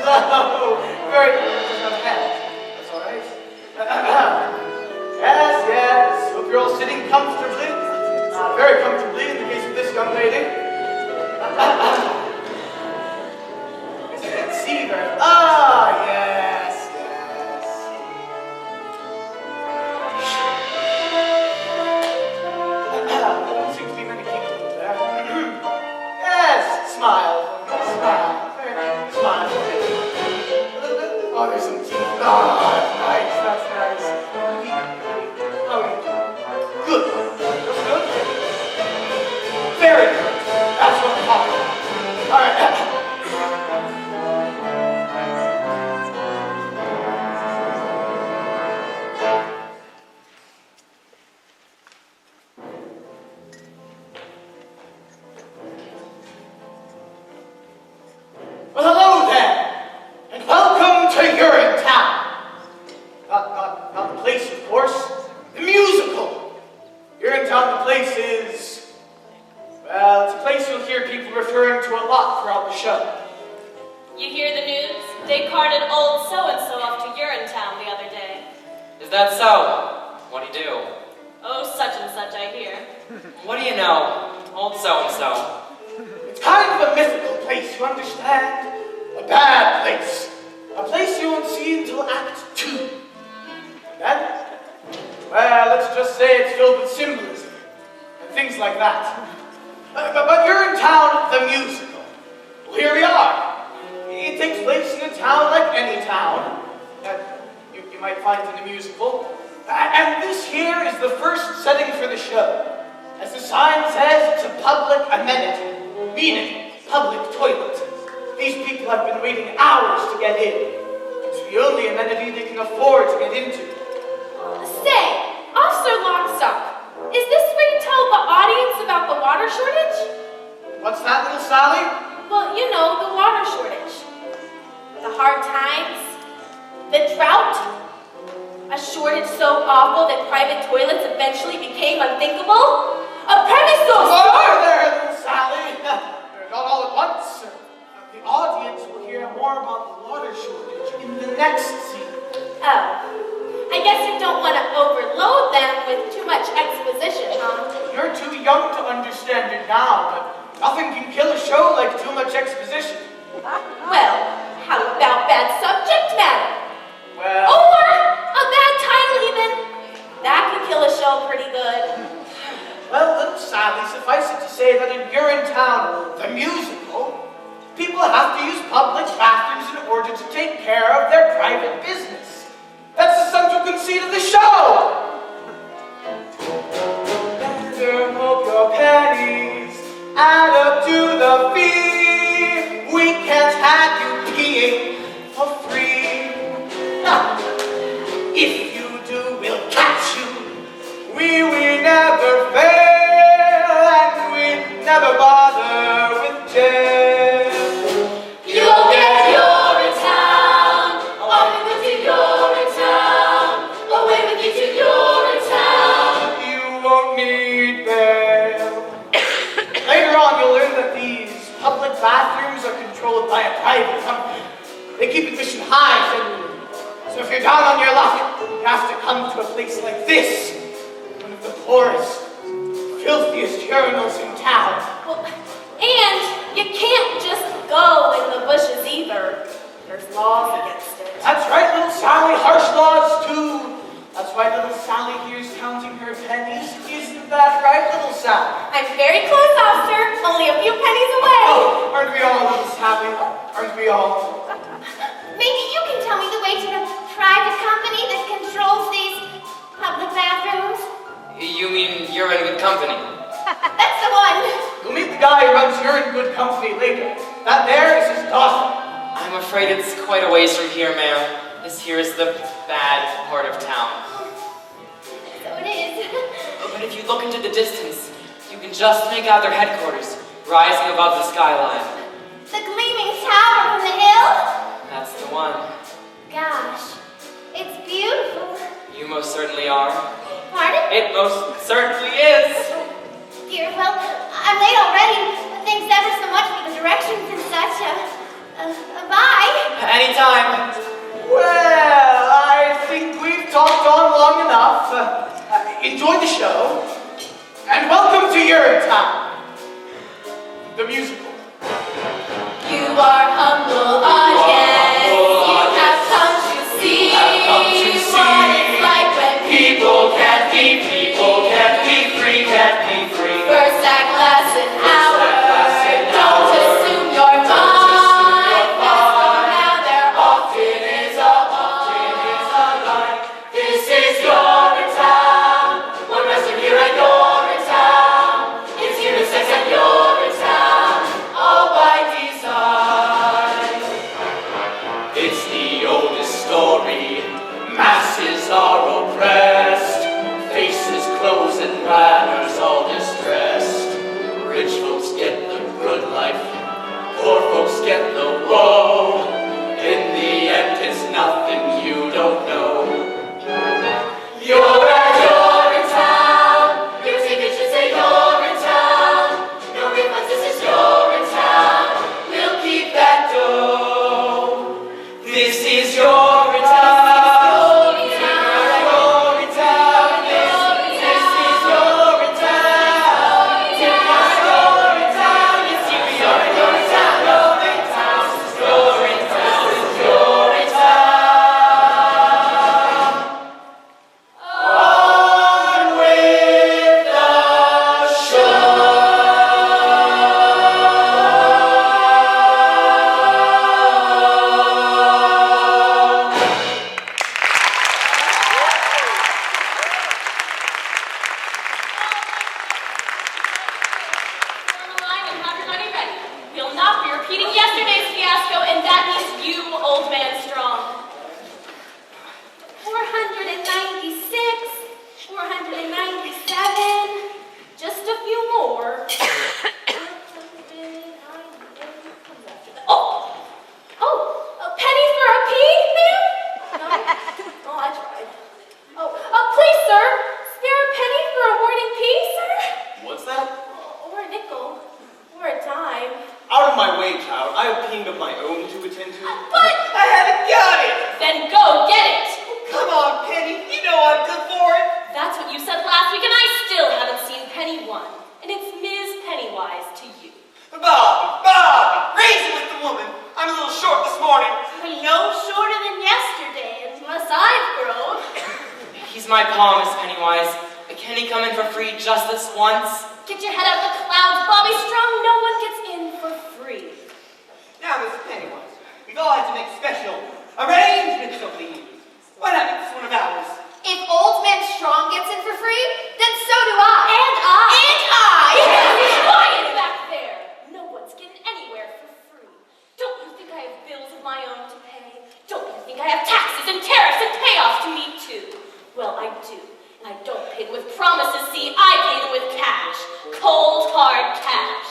hello. Very good. That's all right. Yes. Hope you're all sitting comfortably. Very comfortably in the case of this young lady. Let's see her. Ah, yes. There don't seem to be many people there. Yes, smile. Smile. Smile. Oh, there's some teeth. Oh, that's nice. That's nice. Oh, good. That's good. Very good. That's what I'm talking about. All right. Well, hello there, and welcome to Urinetown. Not the place, of course. The musical. Urinetown, the place is... well, it's a place you'll hear people referring to a lot throughout the show. You hear the news? They carted old so-and-so off to Urinetown the other day. Is that so? What do you do? Oh, such and such, I hear. What do you know? Old so-and-so. It's kind of a mythical place, you understand? A bad place. A place you won't see until Act 2. And then, well, let's just say it's filled with symbolism and things like that. But Urinetown, the musical. Well, here we are. It takes place in a town like any town that you might find in a musical. And this here is the first setting for the show. As the sign says, it's a public amenity, meaning public toilet. These people have been waiting hours to get in. It's the only amenity they can afford to get into. Say, Officer Lockstock, is this where you tell the audience about the water shortage? What's that, little Sally? Well, you know, the water shortage. The hard times, the drought, a shortage so awful that private toilets eventually became unthinkable. A premise so Whoa there, little Sally. Not all at once. The audience will hear more about the water shortage in the next scene. Oh, I guess you don't want to overload them with too much exposition, huh? You're too young to understand it now, but nothing can kill a show like too much exposition. Well, how about bad subject matter? Well... Or a bad title even. That could kill a show pretty good. Well, little Sally, suffice it to say that in Urinetown, the musical, people have to use public bathrooms in order to take care of their private business. That's the central conceit of the show! Better hope your pennies add up to the fee. We can't have you peeing for free. If you do, we'll catch you. We never fail, and we never bother with jail. You'll get Urinetown, away with you Urinetown, away with you to Urinetown. You won't need bail. Later on, you'll learn that these public bathrooms are controlled by a private company. They keep admission high generally. So if you're down on your luck, you have to come to a place like this. One of the poorest, filthiest urinals in town. Well, and you can't just go in the bushes either. There's laws against it. That's right, little Sally. Harsh laws, too. That's why little Sally here's counting her pennies. Isn't that right, little Sally? I'm very close, officer. Only a few pennies away. Oh, aren't we all, little Sally? Aren't we all? Maybe you can tell me the way to the private company that controls these public bathrooms. You mean you're in good company? That's the one. You'll meet the guy who runs You're in Good Company later. That there is his daughter. I'm afraid it's quite a ways from here, ma'am. This here is the bad part of town. So it is. But if you look into the distance, you can just make out their headquarters, rising above the skyline. The gleaming tower from the hill? That's the one. Gosh, it's beautiful. You most certainly are. Pardon? It most certainly is. Dear, well, I'm late already. Thanks ever so much for the directions and such. Bye. Any Urinetown, the musical. You are humble audience. You have come to see what it's like when People can't be free, can't be free. first act lasts an hour. Don't assume you're fine. Now there often is a line. This is Urinetown. One restaurant here at Urinetown. It's unisex at Urinetown, all by design. It's the oldest story. Masses are oppressed. Faces closed and manners all distressed. Rich folks get the good life. Poor folks get the woe. In the end, it's nothing you don't know. You're at Urinetown. Your ticket should say Urinetown. No refunds, this is Urinetown. We'll keep that dough. This is Urinetown. We'll not be repeating yesterday's fiasco, and that means you, old man strong. 496, 497, just a few more. A penny for a pea, ma'am? No? Oh, I tried. Please, sir, spare a penny for a morning pea, sir? What's that? Or a nickel, or a dime. Out of my way, child. I have ping of my own to attend to. But I haven't got it! Then go get it! Come on, Penny. You know I'm good for it. That's what you said last week, and I still haven't seen Penny one. And it's Ms. Pennywise to you. Bob, raise it with the woman. I'm a little short this morning. no shorter than yesterday, unless I've grown. He's my paw, Miss Pennywise. Can he come in for free just this once? Get your head out of the clouds, Bobby Strong. No one gets in for free. Now, Mr. Pennywise, we've all had to make special arrangements over the years. Why not make this one of ours? If Old Man Strong gets in for free, then so do I. And I. And I. Quiet back there. No one's getting anywhere for free. Don't you think I have bills of my own to pay? Don't you think I have taxes and tariffs and payoffs to meet too? Well, I do. And I don't pay them with promises, see, I pay them with cash. Cold, hard cash.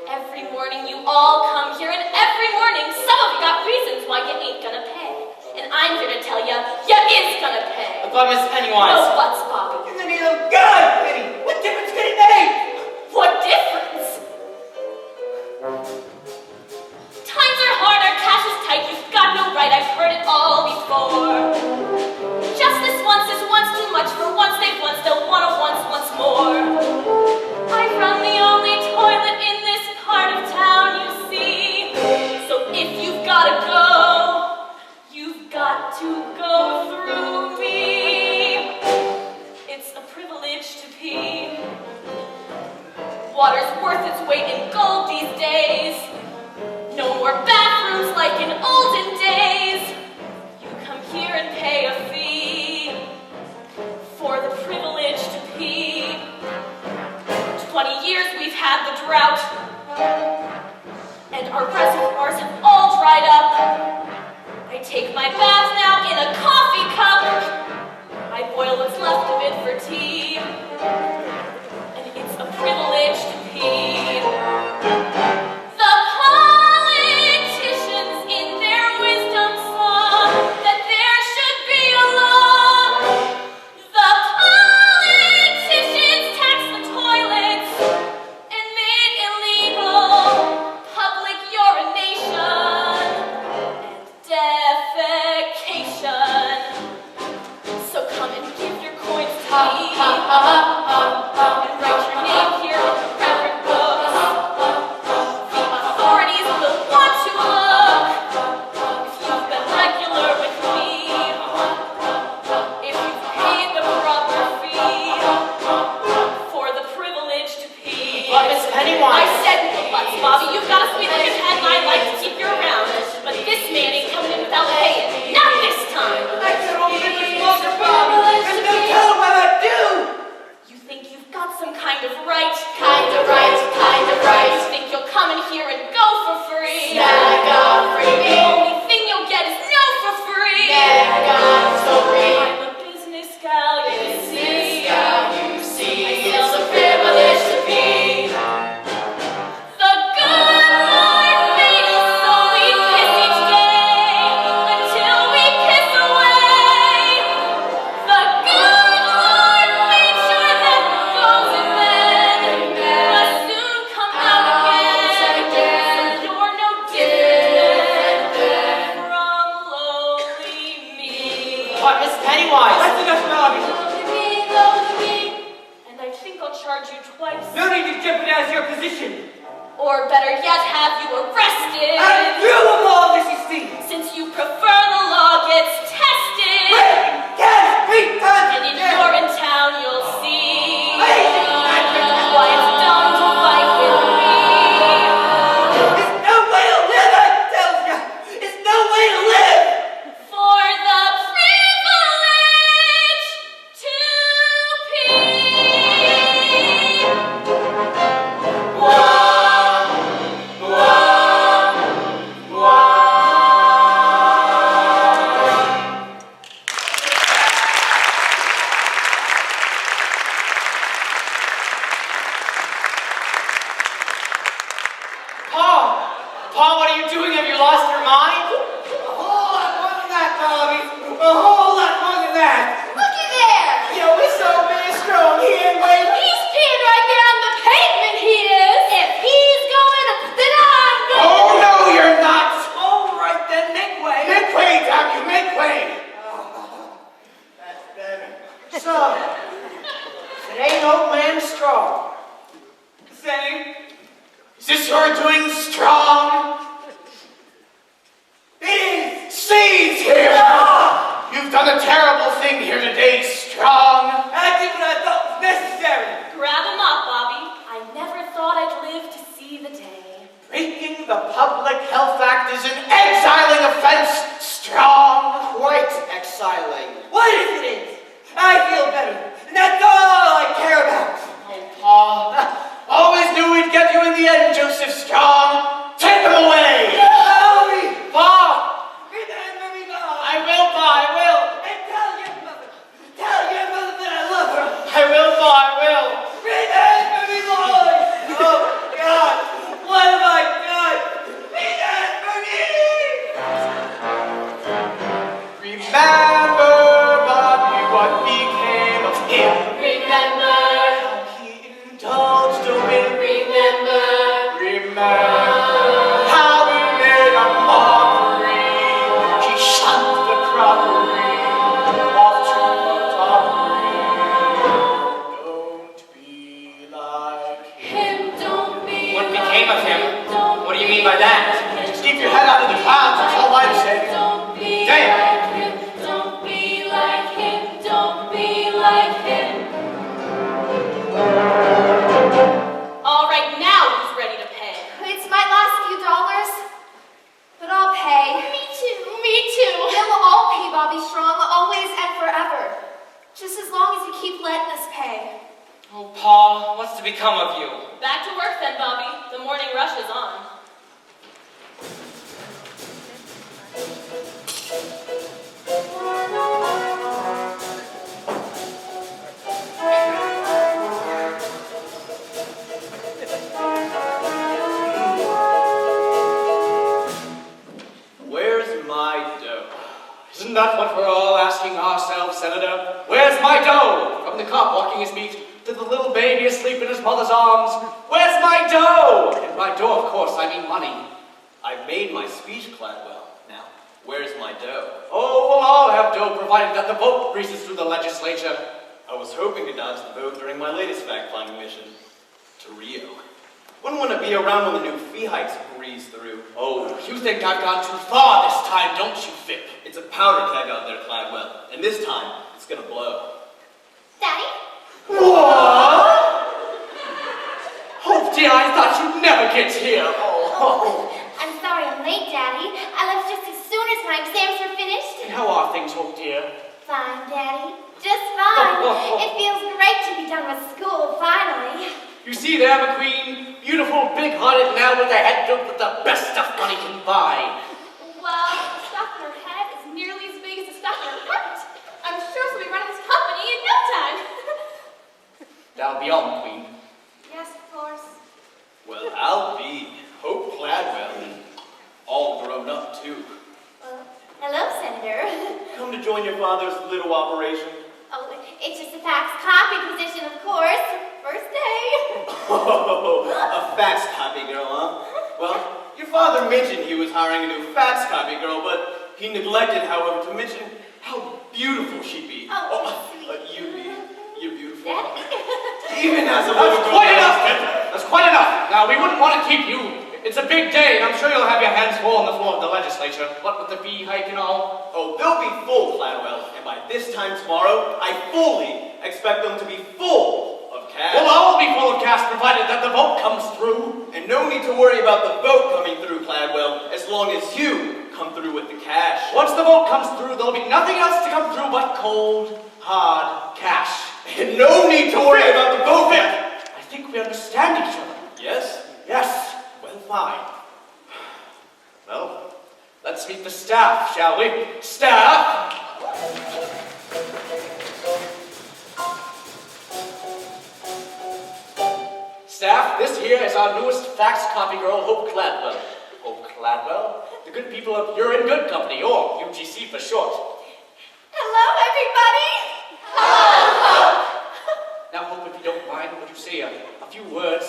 Every morning you all come here, and every morning some of you got reasons why you ain't gonna pay. And I'm here to tell you, you is gonna pay. But Miss Pennywise. No buts, Bobby. In the name of God, Penny, what difference could it make? What difference? Times are hard, our cash is tight, you've got no right, I've heard it all before. Justice once is once too much, for once they've once, they'll wanna once more. I run the only toilet in this part of town, you see. So if you've gotta go, you've got to go through me. It's a privilege to pee. Water's worth its weight in gold these days. No more bathrooms like in olden days. You come here and pay a fee for the privilege to pee. 20 years we've had the drought, and our reservoirs have all dried up. I take my bath now in a coffee cup. I boil what's left of it for tea, and it's a privilege to pee. The politicians in their wisdom saw that there should be a law. The politicians taxed the toilets and made illegal better yet, have you arrested. And you of all this you see. Since you prefer the law gets tested. Yes, we done. And in Urinetown you'll see Hey! why it's dumb to fight with me. It's no way to live, I tell ya. It's no way to live. For the privilege to pee. Paul, what are you doing? Have you lost your mind? A whole lot more than that, Bobby. A whole lot more than that. Looky there! Yo, it's so big strong. He ain't waiting. He's peeing right there on the pavement, he is! If he's going, then I'm going! Oh, no, you're not. All right then, make way. Make way, damn you, make way. That's better. So, it ain't old man strong. Same. Is this your doing strong? It is. Seize him! You've done a terrible thing here today, strong. I did what I thought was necessary. Grab him up, Bobby. I never thought I'd live to see the day. Breaking the Public Health Act is an exiling offense, strong. Quite exiling. What if it is? I feel better. And that's all I care about. Oh, Paul. Always knew we'd get you in the end, Joseph Strong. Take him away. Bobby! Paul. Remember me, Bob. I will, Paul, I will. And tell your mother that I love her. I will, Paul, I will. Remember me, boy. Oh, God. What have I done? Remember me. Remember, Bobby, what became of him. Remember, He indulged a whim. remember, Remember how we made a mockery. He shunned the crockery off to the Don't be like him. don't be What became of him? What do you mean by that? Just keep your head out of the clouds, that's all I'm saying. Don't be Damn. like him, don't be like him, don't be like him. All right, now who's ready to pay? It's my last few dollars, but I'll pay. Me too. Me too. And we'll all pay, Bobby Strong, always and forever. Just as long as you keep letting us pay. Oh, Paul, what's to become of you? Back to work then, Bobby. The morning rush is on. Where's my dough? Isn't that what we're all asking ourselves, Senator? Where's my dough? From the cop walking his meat to the little baby asleep in his mother's arms. Where's my dough? And by dough, of course, I mean money. I've made my speech, Cladwell. Now, where's my dough? Oh, we'll all have dough provided that the vote breezes through the legislature. I was hoping to dodge the vote during my latest fact-finding mission to Rio. Wouldn't want to be around when the new fee hikes breeze through. Oh, you think I've gone too far this time, don't you, Fip? It's a powder keg out there, Cladwell, and this time, it's gonna blow. Daddy? What? Oh, dear, I thought you'd never get here. Oh. I'm sorry I'm late, Daddy. I left just as soon as my exams were finished. And how are things, oh dear? Fine, Daddy. Just fine. It feels great to be done with school, finally. You see there, McQueen? Beautiful, big-hearted now with a head filled with the best stuff money can buy. Well, the stuff in her head is nearly as big as the stuff in her heart. I'm sure she'll be running this company in no time. That'll be all, McQueen. Yes, of course. Well, I'll be Hope Cladwell, and all grown up, too. Hello, Senator. Come to join your father's little operation. Oh, it's just a fax copy position, of course. First day. Oh, a fax copy girl, huh? Well, your father mentioned he was hiring a new fax copy girl, but he neglected, however, to mention how beautiful she'd be. You'd be. You're beautiful. Daddy? Even as a That's little quite girl. enough, Fip. That's quite enough. Now, we wouldn't want to keep you It's a big day, and I'm sure you'll have your hands full on the floor of the legislature. What with the fee hike and all? Oh, they'll be full, Cladwell, and by this time tomorrow, I fully expect them to be full of cash. Well, I'll be full of cash provided that the vote comes through. And no need to worry about the vote coming through, Cladwell, as long as you come through with the cash. Once the vote comes through, there'll be nothing else to come through but cold, hard cash. And no need to worry about the vote. I think we understand each other. Yes? Yes. Well, fine. Well, let's meet the staff, shall we? Staff! Staff, this here is our newest fax copy girl, Hope Cladwell. Hope Cladwell? The good people of You're in Good Company, or UGC for short. Hello, everybody. Now, Hope, if you don't mind, would you say a few words?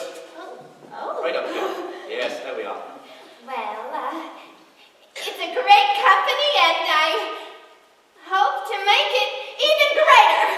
Right up here. Yes, there we are. Well, it's a great company, and I hope to make it even greater.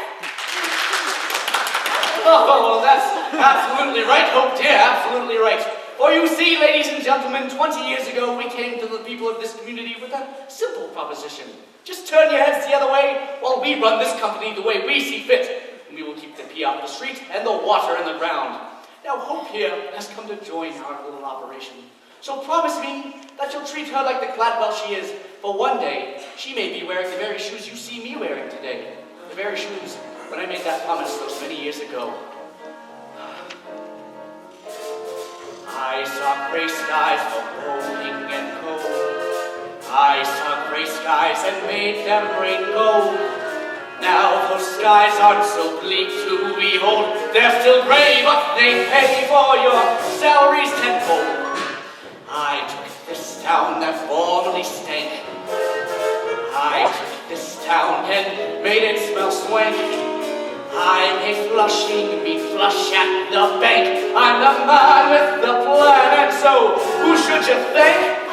Oh, that's absolutely right, Hope dear, absolutely right. For you see, ladies and gentlemen, 20 years ago we came to the people of this community with a simple proposition. Just turn your heads the other way while we run this company the way we see fit. And we will keep the pee off the street and the water in the ground. Now, Hope here has come to join our little operation. So promise me that you'll treat her like the Cladwell she is, for one day she may be wearing the very shoes you see me wearing today. The very shoes when I made that promise those many years ago. I saw gray skies for rolling and cold. I saw gray skies and made them rain gold. Now those skies aren't so bleak to behold. They're still gray, but they pay for your salaries tenfold. I took this town that formerly stank. I took this town and made it smell swank. I'm a flushing me flush at the bank. I'm the man with the plan, and so who should you thank?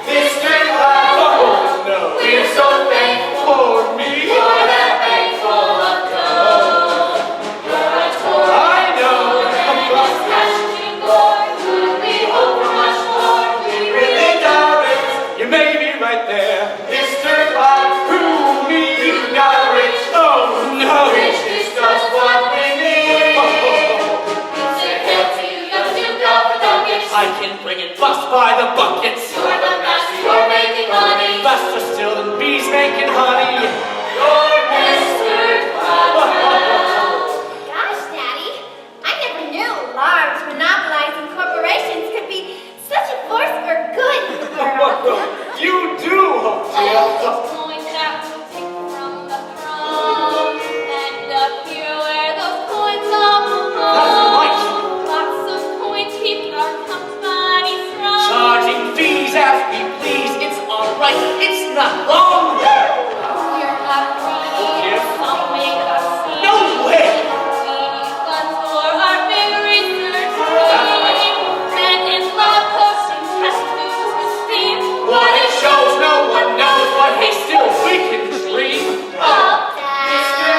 Mr. Cladwell. Oh no, we're so thankful for me. For that bank full of gold. You're a tour. I know. Plus cashing more. We hope for much more. We really doubt it. You may be right there, Mr. Cladwell. Who me? You got rich. Oh no. Rich is just what we need. Say hail to you, young Duke of the Duckets. I can bring it bust by the buckets. You're the master, you're making money. Faster still than bees making honey. You're Mr. Cladwell. Gosh, Daddy, I never knew large monopolizing corporations could be such a force for good in the world. You do, Hope dear. Going down to take from the throne, and up here where those coins all belong. That's right. Lots of coins keep our company strong. Charging fees as we please, it's alright, it's not wrong. We're not free, Yeah. some make us see. No way. We need funds for our big research That's right. team, and in lab coats and test tubes with steam. What it shows, no one knows, but hey, still we can dream. Oh, Mr.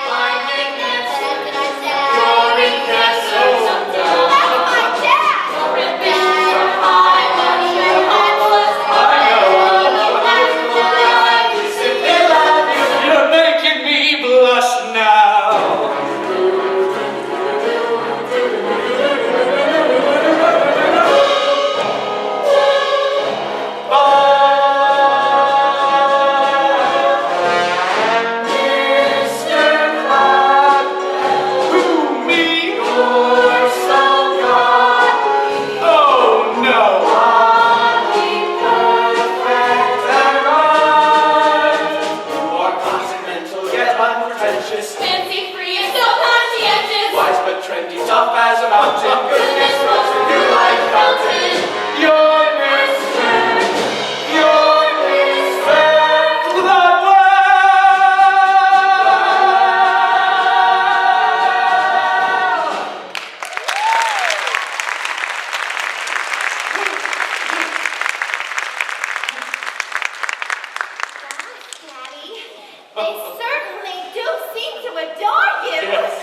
finding answers. You're in castle. That's my dad. Your ambitions are high, but your heart was I know. Simply love you. You're making me blush now. Mr. Cladwell, who me? You're so godly. Oh no. Perfect and right. More continental yet unpretentious. fancy free and so conscientious. Wise but trendy, tough as a mountain. Goodness knows you like fountain. You're Mr. Cladwell. Daddy, they certainly do seem to adore you.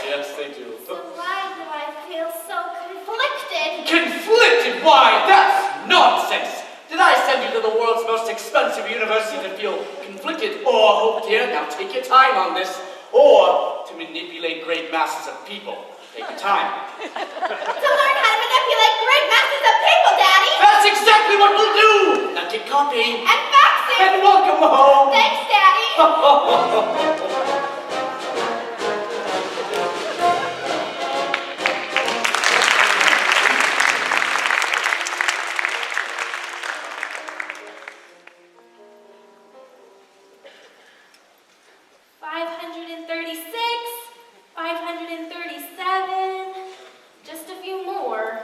Yes, they do. So why do I feel so conflicted? Conflict! Why, that's nonsense! Did I send you to the world's most expensive university to feel conflicted or hoped here? Now take your time on this. Or to manipulate great masses of people. Take your time. To learn how to manipulate great masses of people, Daddy! That's exactly what we'll do! Now get copying. And faxing! And welcome home! Thanks, Daddy! 536, 537, just a few more.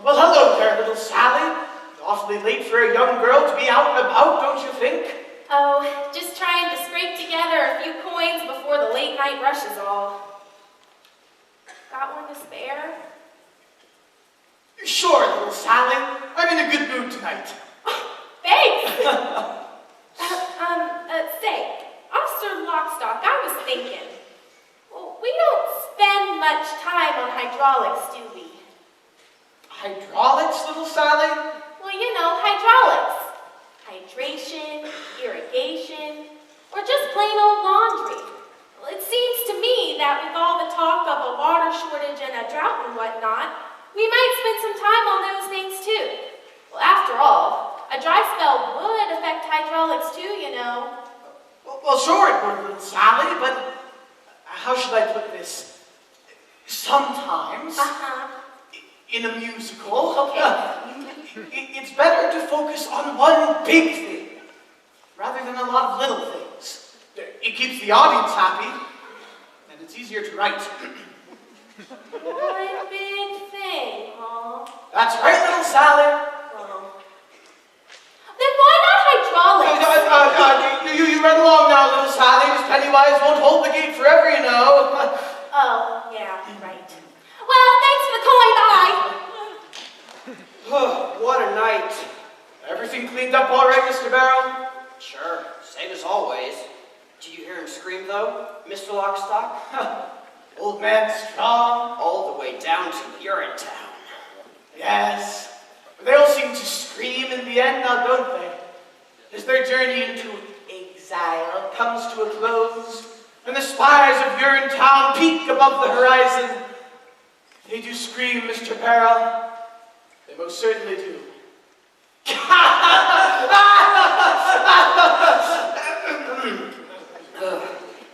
Well, hello there, little Sally. Awfully late for a young girl to be out and about, don't you think? Oh, just trying to scrape together a few coins before the late night rush is all. Got one to spare? Sure, little Sally. I'm in a good mood tonight. Thanks! Say, Officer Lockstock, I was thinking. Well, we don't spend much time on hydraulics, do we? Hydraulics, little Sally? Well, you know, hydraulics. Hydration, irrigation, or just plain old laundry. Well, it seems to me that with all the talk of a water shortage and a drought and whatnot, we might spend some time on those things too. Well, after all, a dry spell would affect hydraulics too, you know. Well, sure it would, little Sally, but how should I put this? Sometimes, in a musical, it's better to focus on one big thing, rather than a lot of little things. It keeps the audience happy, and it's easier to write. One big thing, huh? That's right, little Sally. Then why not hydraulics? You run along now, little Sally. Miss Pennywise won't hold the gate forever, you know. Oh, yeah, right. Well, thanks for the coin, bye. What a night. Everything cleaned up all right, Mr. Barrow? Sure, same as always. Did you hear him scream, though, Mr. Lockstock? Old man strong. All the way down to Urinetown. Yes. They all seem to scream in the end, now don't they? As their journey into exile comes to a close, and the spires of Urinetown peak above the horizon, they do scream, Mr. Barrow. They most certainly do.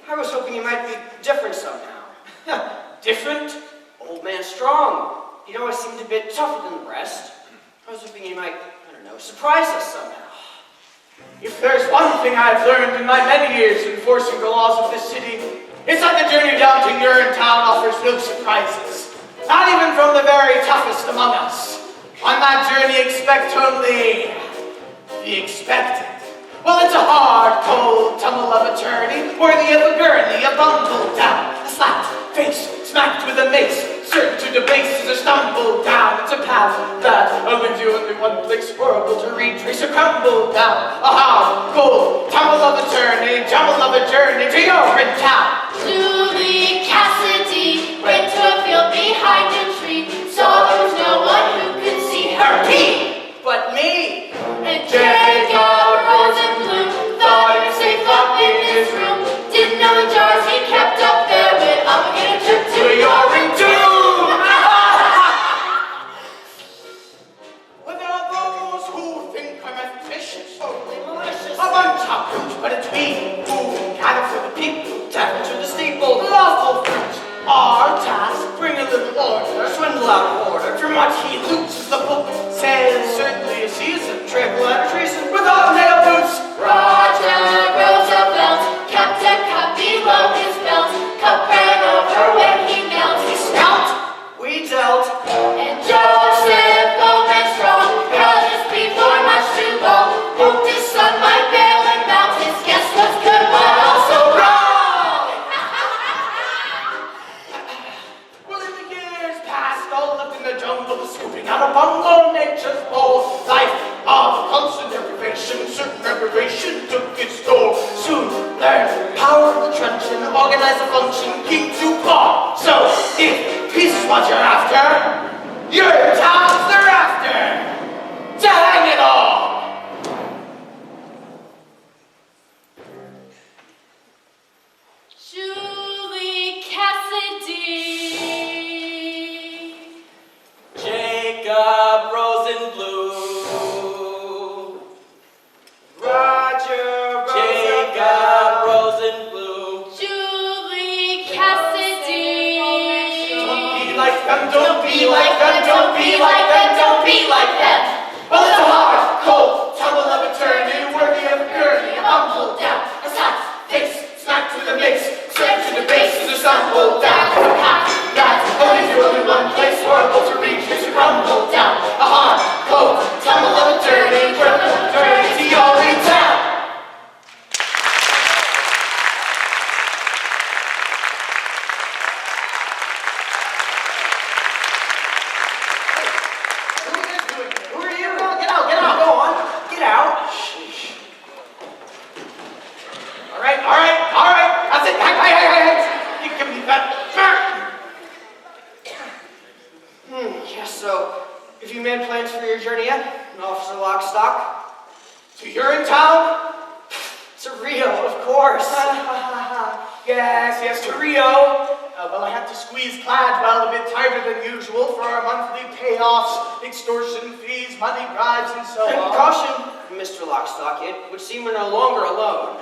I was hoping you might be different somehow. Different? Old man strong. He'd always seemed a bit tougher than the rest. I was hoping you might, I don't know, surprise us somehow. If there's one thing I've learned in my many years enforcing the laws of this city, it's that the journey down to Urinetown offers no surprises. Not even from the very toughest among us. On that journey, expect only the expected. Well, it's a hard, cold tumble of a journey, worthy of a gurney, a bundle down, a slapped face, smacked with a mace, certain to debase as a stumble down. It's a path that opens you only one place, horrible to retrace or crumble down. A hard, cold tumble of a journey, jumble of a journey to Urinetown. Julie Cassidy went to a field behind a tree, saw there was no one who could see her pee. But me! And Jacob Rosenblum thought he was safe up in his room. Didn't know the jars he kept up there would up again a trip to Urinetown. Well, there are those who think I'm officious, only malicious. A bunch of brutes, but it's we who gather for the people, tap to the steeple, lawful fruits. Our task, bring a little order, swindle out of order. From what he loots, the book says, certainly a season, triple and a treason, without nail boots. Roger Roosevelt kept a cup below his belt. Cup ran over when he knelt. He smelt. We dealt. And Joseph Bowman Strong held his before much too long. Hoped his son might bail him out. His guess was good but also wrong. Well, in the years past, all up in the jungle, the school Roger, Jacob Rosenblum. Julie Cassidy. Don't be like them, don't be like them, don't be like them, don't be like them. Well, it's a hard, cold, tumble of eternity, worthy of gurney, a bum pulled down, a slap, face, smack to the mix, straight to the base, as the sun pulled down, a pack, that's only to only one place, horrible to reach, as you rumble down, a hard, cold, tumble of eternity, worthy of eternity, all in town. Who are you? Get out, go on, get out. Sheesh. All right, that's it, hey, you give me that. Yes, so, have you made plans for your journey yet, Officer Lockstock? To Urinetown? To Rio, of course. Yes, to Rio. Well, I had to squeeze Cladwell a bit tighter than usual for our monthly payoffs, extortion fees, money bribes, and so And on. caution, Mr. Lockstock, it would seem we're no longer alone.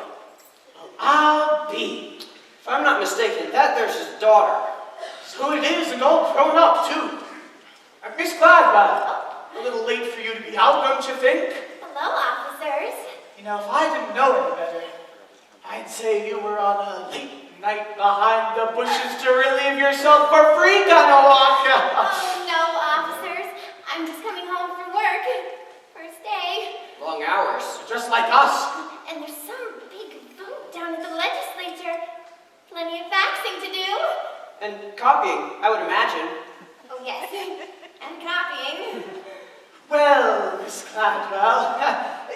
I'll be. If I'm not mistaken, that there's his daughter. So it is, and all grown up, too. Miss Cladwell, a little late for you to be out, don't you think? Hello, officers. You know, if I didn't know any better, I'd say you were on a late night behind the bushes to relieve yourself for free kind of walk. Oh, no, officers. I'm just coming home from work. First day. Long hours. Just like us. And there's some big vote down at the legislature. Plenty of faxing to do. And copying, I would imagine. Oh, yes. And copying. Well, Miss Cladwell,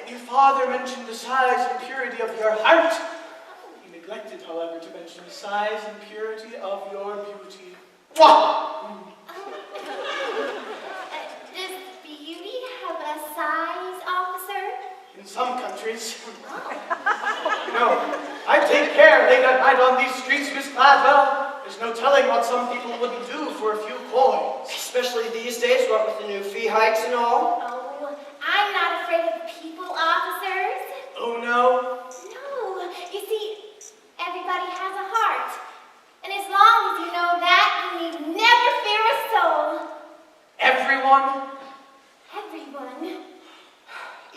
your father mentioned the size and purity of your heart. He neglected, however, to mention the size and purity of your beauty. Mwah! Does beauty have a size, officer? In some countries. No, I take care late at night on these streets, Miss Cladwell. There's no telling what some people wouldn't do for a few coins. Especially these days, what with the new fee hikes and all. Oh, I'm not afraid of people, officers. Oh, no? No, you see, everybody has a heart. And as long as you know that, you need never fear a soul. Everyone? Everyone.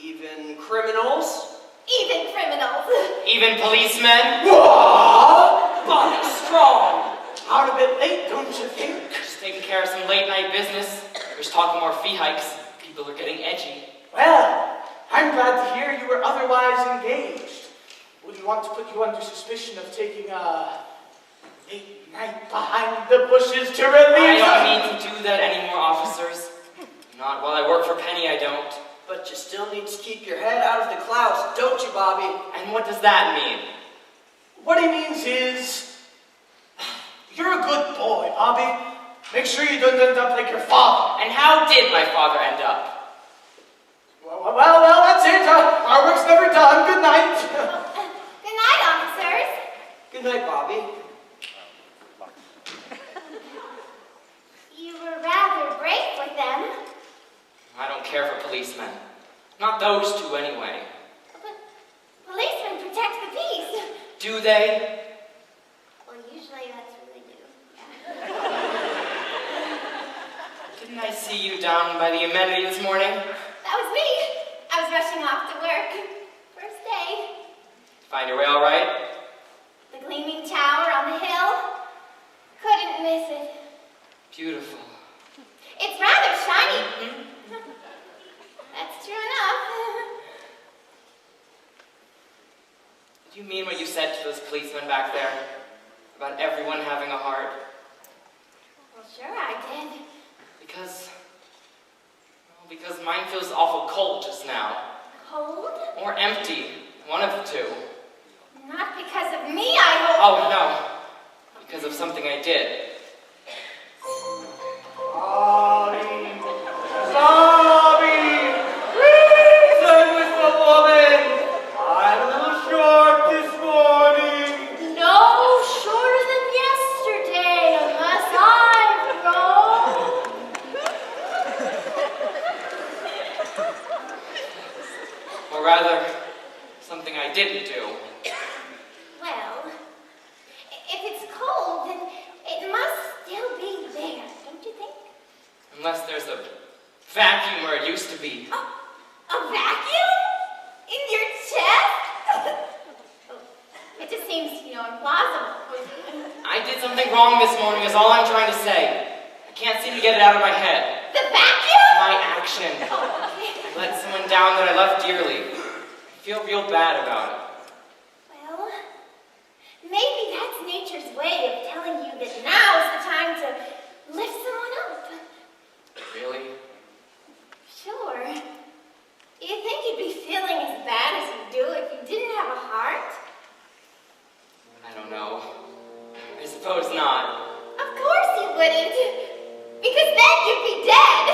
Even criminals. Even criminals. Even policemen? What? Body strong! Out a bit late, don't you think? Just taking care of some late night business. There's talking more fee hikes. People are getting edgy. Well, I'm glad to hear you were otherwise engaged. Wouldn't want to put you under suspicion of taking a late night behind the bushes to relieve I don't need to do that anymore, officers. Not while I work for Penny, I don't. But you still need to keep your head out of the clouds, don't you, Bobby? And what does that mean? What he means is, you're a good boy, Bobby. Make sure you don't end up like your father. And how did my father end up? Well, that's it. Our work's never done. Good night. Good night, officers. Good night, Bobby. You were rather brave with them. I don't care for policemen. Not those two, anyway. But policemen protect the peace. Do they? Well, usually that's what they do. Didn't I see you down by the amenity this morning? That was me. I was rushing off to work. First day. Find your way all right? The gleaming tower on the hill. Couldn't miss it. Beautiful. It's rather shiny. That's true enough. Did you mean what you said to those policemen back there? About everyone having a heart? Well, sure I did. Because mine feels awful cold just now. Cold? Or empty. One of the two. Not because of me, I hope. Oh, no. Because of something I did. Bobby! Reason with the woman! I'm a little short this morning. No shorter than yesterday, unless I've grown. Or rather, something I didn't do. Well, if it's cold, then it must still be there, don't you think? Unless there's a vacuum where it used to be. A vacuum? In your chest? It just seems, implausible. I did something wrong this morning is all I'm trying to say. I can't seem to get it out of my head. The vacuum? My action. I let someone down that I loved dearly. I feel real bad about it. Well, maybe that's nature's way of telling you that now is the time to lift someone up. Really? Sure. Do you think you'd be feeling as bad as you do if you didn't have a heart? I don't know. I suppose not. Of course you wouldn't. Because then you'd be dead.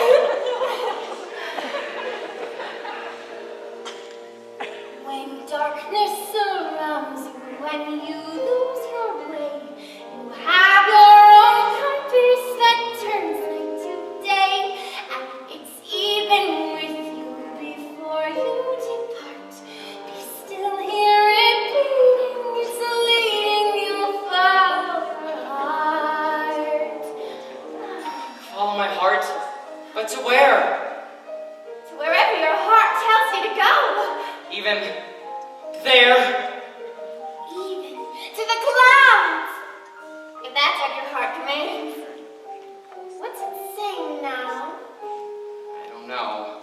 When darkness surrounds you, when you lose your way, you have your own compass that turns night to day, and it's even with you before you depart. Be still, hear it beating, it's leading you follow your heart. Follow my heart? But to where? To wherever your heart tells you to go. Even there? Even to the clouds. If that's what your heart commands. What's it saying now? I don't know.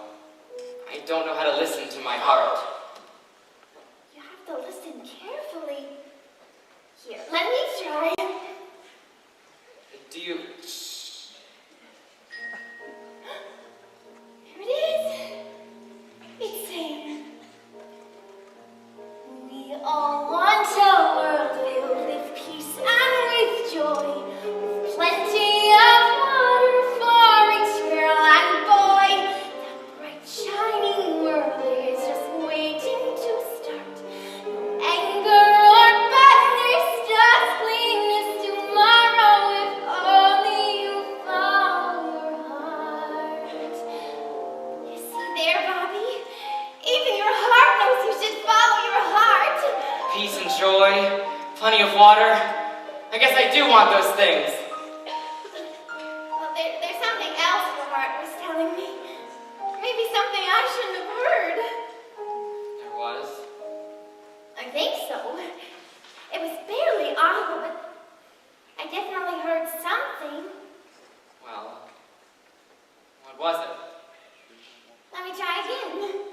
I don't know how to listen to my heart. You have to listen carefully. Here, let me try. Do you... Here it is. It's saying, we all want a world filled with peace and with joy, with plenty of water for each girl and boy. That bright shining world is just waiting to start. No anger or badness, just cleanness tomorrow if only you follow your heart. You see there, Bobby? Even your heart knows you should follow your heart. Peace and joy, plenty of water. I guess I do want those things. Well, there's something else your heart was telling me. Maybe something I shouldn't have heard. There was? I think so. It was barely audible, but I definitely heard something. Well, what was it? Let me try again.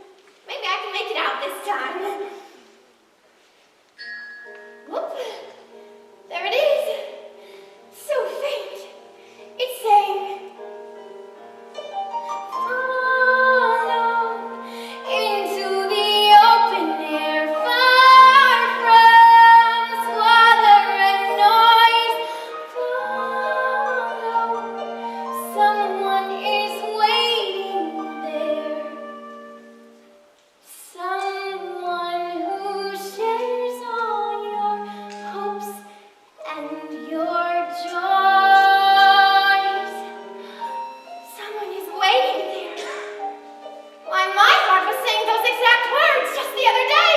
Maybe I can make it out this time. Whoop. There it is. So faint. It's saying, follow into the open air, far from squalor and noise. Follow, someone is waiting there. Someone who shares all your hopes and your joys. Someone is waiting there. Why, my heart was saying those exact words just the other day.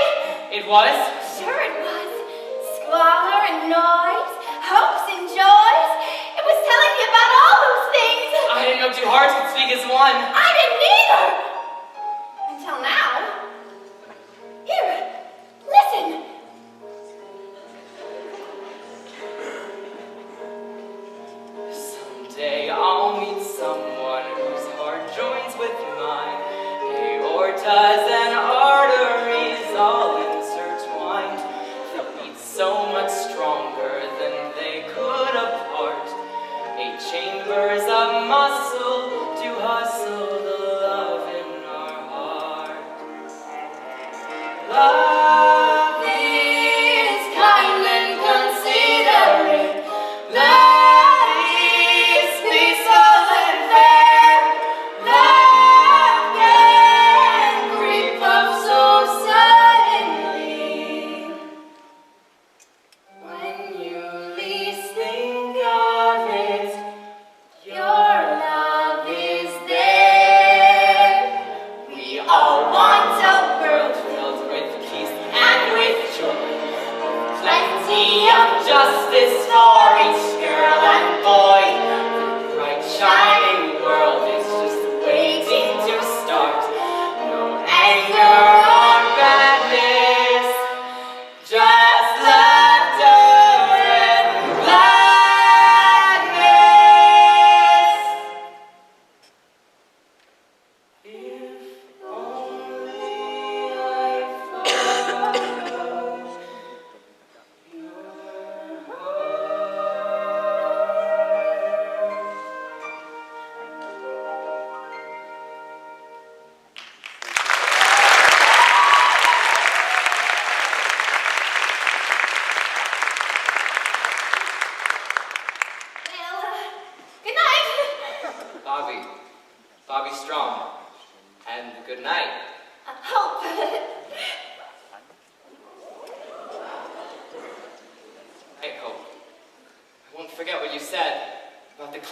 It was? Sure it was. Squalor and noise, hopes and joys. It was telling me about all those things. I didn't know two hearts could speak as one. I didn't either. Until now. Here, listen. Someday I'll meet someone whose heart joins with mine. Aortas and arteries all intertwined. They beat so much stronger than they could apart. 8 chambers of muscle to hustle the love in our heart. Love is kind and considerate. Love is peaceful and fair. Love can creep up so suddenly. When you least think of it, your love is there. We all want a world filled with peace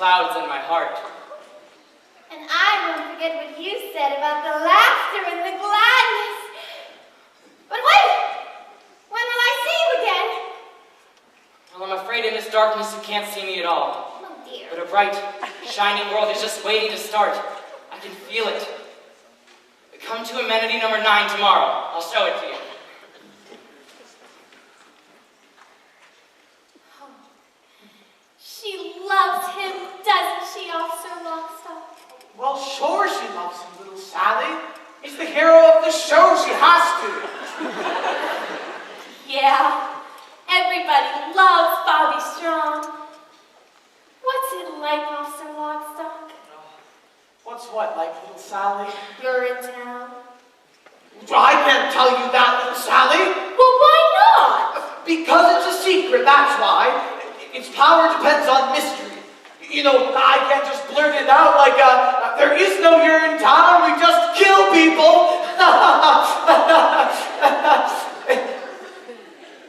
clouds in my heart. And I won't forget what you said about the laughter and the gladness. But wait! When will I see you again? Well, I'm afraid in this darkness you can't see me at all. Oh dear. But a bright, shining world is just waiting to start. I can feel it. Come to amenity number 9 tomorrow. I'll show it to you. Oh. She loves him, doesn't she, Officer Lockstock? Well, sure she loves him, little Sally. He's the hero of the show. She has to. Yeah, everybody loves Bobby Strong. What's it like, Officer Lockstock? What's what, like, little Sally? Urinetown. I can't tell you that, little Sally. Well, why not? Because it's a secret, that's why. Its power depends on mystery. You know, I can't just blurt it out like, there is no Urinetown, we just kill people.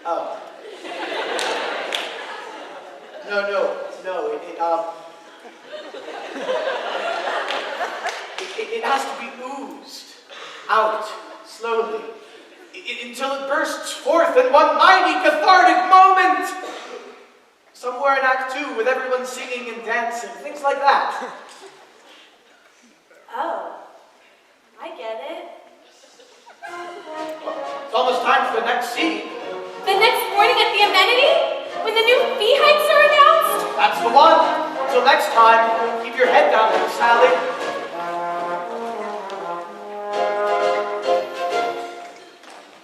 Oh. No. It has to be oozed out slowly until it bursts forth in one mighty cathartic moment. Somewhere in Act 2 with everyone singing and dancing, things like that. Oh, I get it. Well, it's almost time for the next scene. The next morning at the amenity? When the new fee hikes are announced? That's the one. Until next time, keep your head down, little Sally.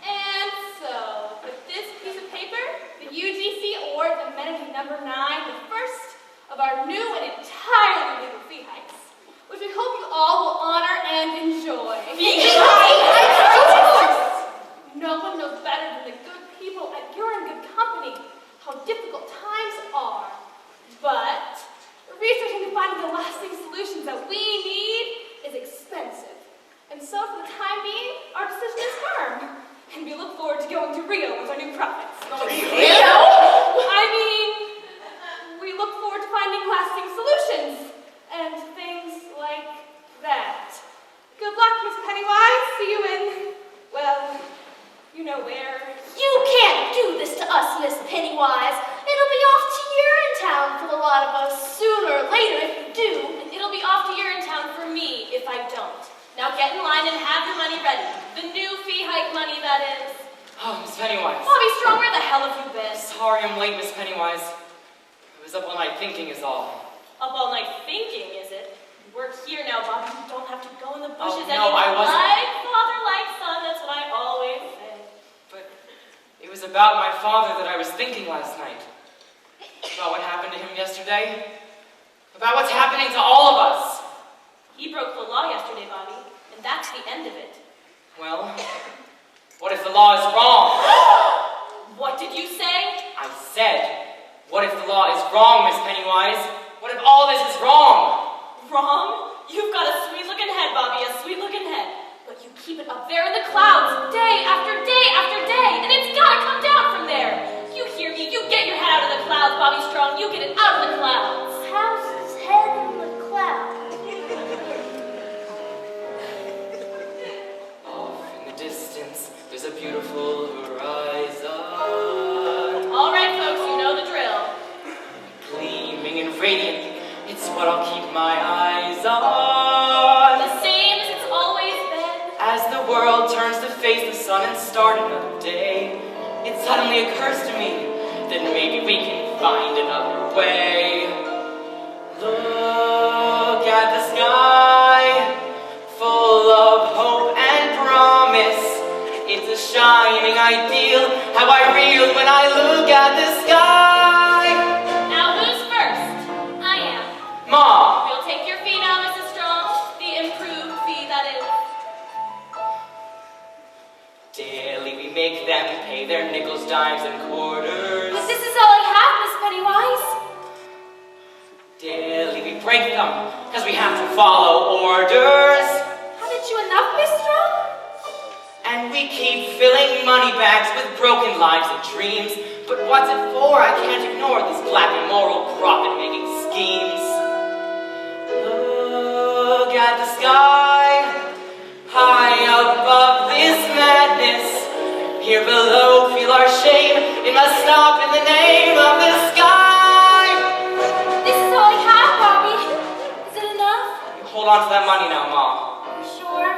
And so, with this piece of paper, the UGC awards amenity number 9, the first of our new and entirely legal fee hikes, which we hope you all will honor and enjoy. Fee hikes? Of course! No one knows better than the good people at You're in Good Company how difficult times are. But researching and finding the lasting solutions that we need is expensive. And so for the time being, our decision is firm. And we look forward to going to Rio with our new profits. Rio? I mean, we look forward to finding lasting solutions. And things like that. Good luck, Miss Pennywise. See you in, well, you know where. You can't do this to us, Miss Pennywise. It'll be off to Urinetown for the lot of us sooner or later if you do. And it'll be off to Urinetown for me if I don't. Now get in line and have your money ready. The new fee hike money, that is. Oh, Miss Pennywise. Bobby Strong, where the hell have you been? Sorry I'm late, Miss Pennywise. I was up all night thinking is all. Up all night thinking, is it? We're here now, Bobby. You don't have to go in the bushes Oh, no, anymore. I wasn't. Like father, like son, that's what I always say. But it was about my father that I was thinking last night. About what happened to him yesterday. About what's happening to all of us. He broke the law yesterday, Bobby, and that's the end of it. Well, what if the law is wrong? What did you say? I said, what if the law is wrong, Miss Pennywise? What if all this is wrong? Wrong? You've got a sweet-looking head, Bobby, a sweet-looking head. But you keep it up there in the clouds, day after day after day, and it's gotta come down from there. You hear me? You get your head out of the clouds, Bobby Strong. You get it out of the clouds. How's his head in the clouds? Off in the distance, there's a beautiful horizon. All right, folks, you know the drill. Gleaming and radiant, it's what I'll keep my eyes on. The same as it's always been. As the world turns to face the sun and start another day, it suddenly occurs to me that maybe we can find another way. Look at the sky, full of hope and promise. It's a shining ideal, how I reel when I look at the sky. Now who's first? I am. Mom! We'll take your fee now, Mrs. Strong. The improved fee, that is. Daily we make them pay their nickels, dimes, and quarters. But this is all I have, Miss Pennywise. Daily we break them, because we have to follow orders. Haven't you enough, Miss Strong? And we keep filling money bags with broken lives and dreams. But what's it for? I can't ignore these black immoral profit-making schemes. at the sky. High above this madness, here below feel our shame. It must stop in the name of the sky. This is all I have, Bobby. Is it enough? You hold on to that money now, Ma. Are you sure?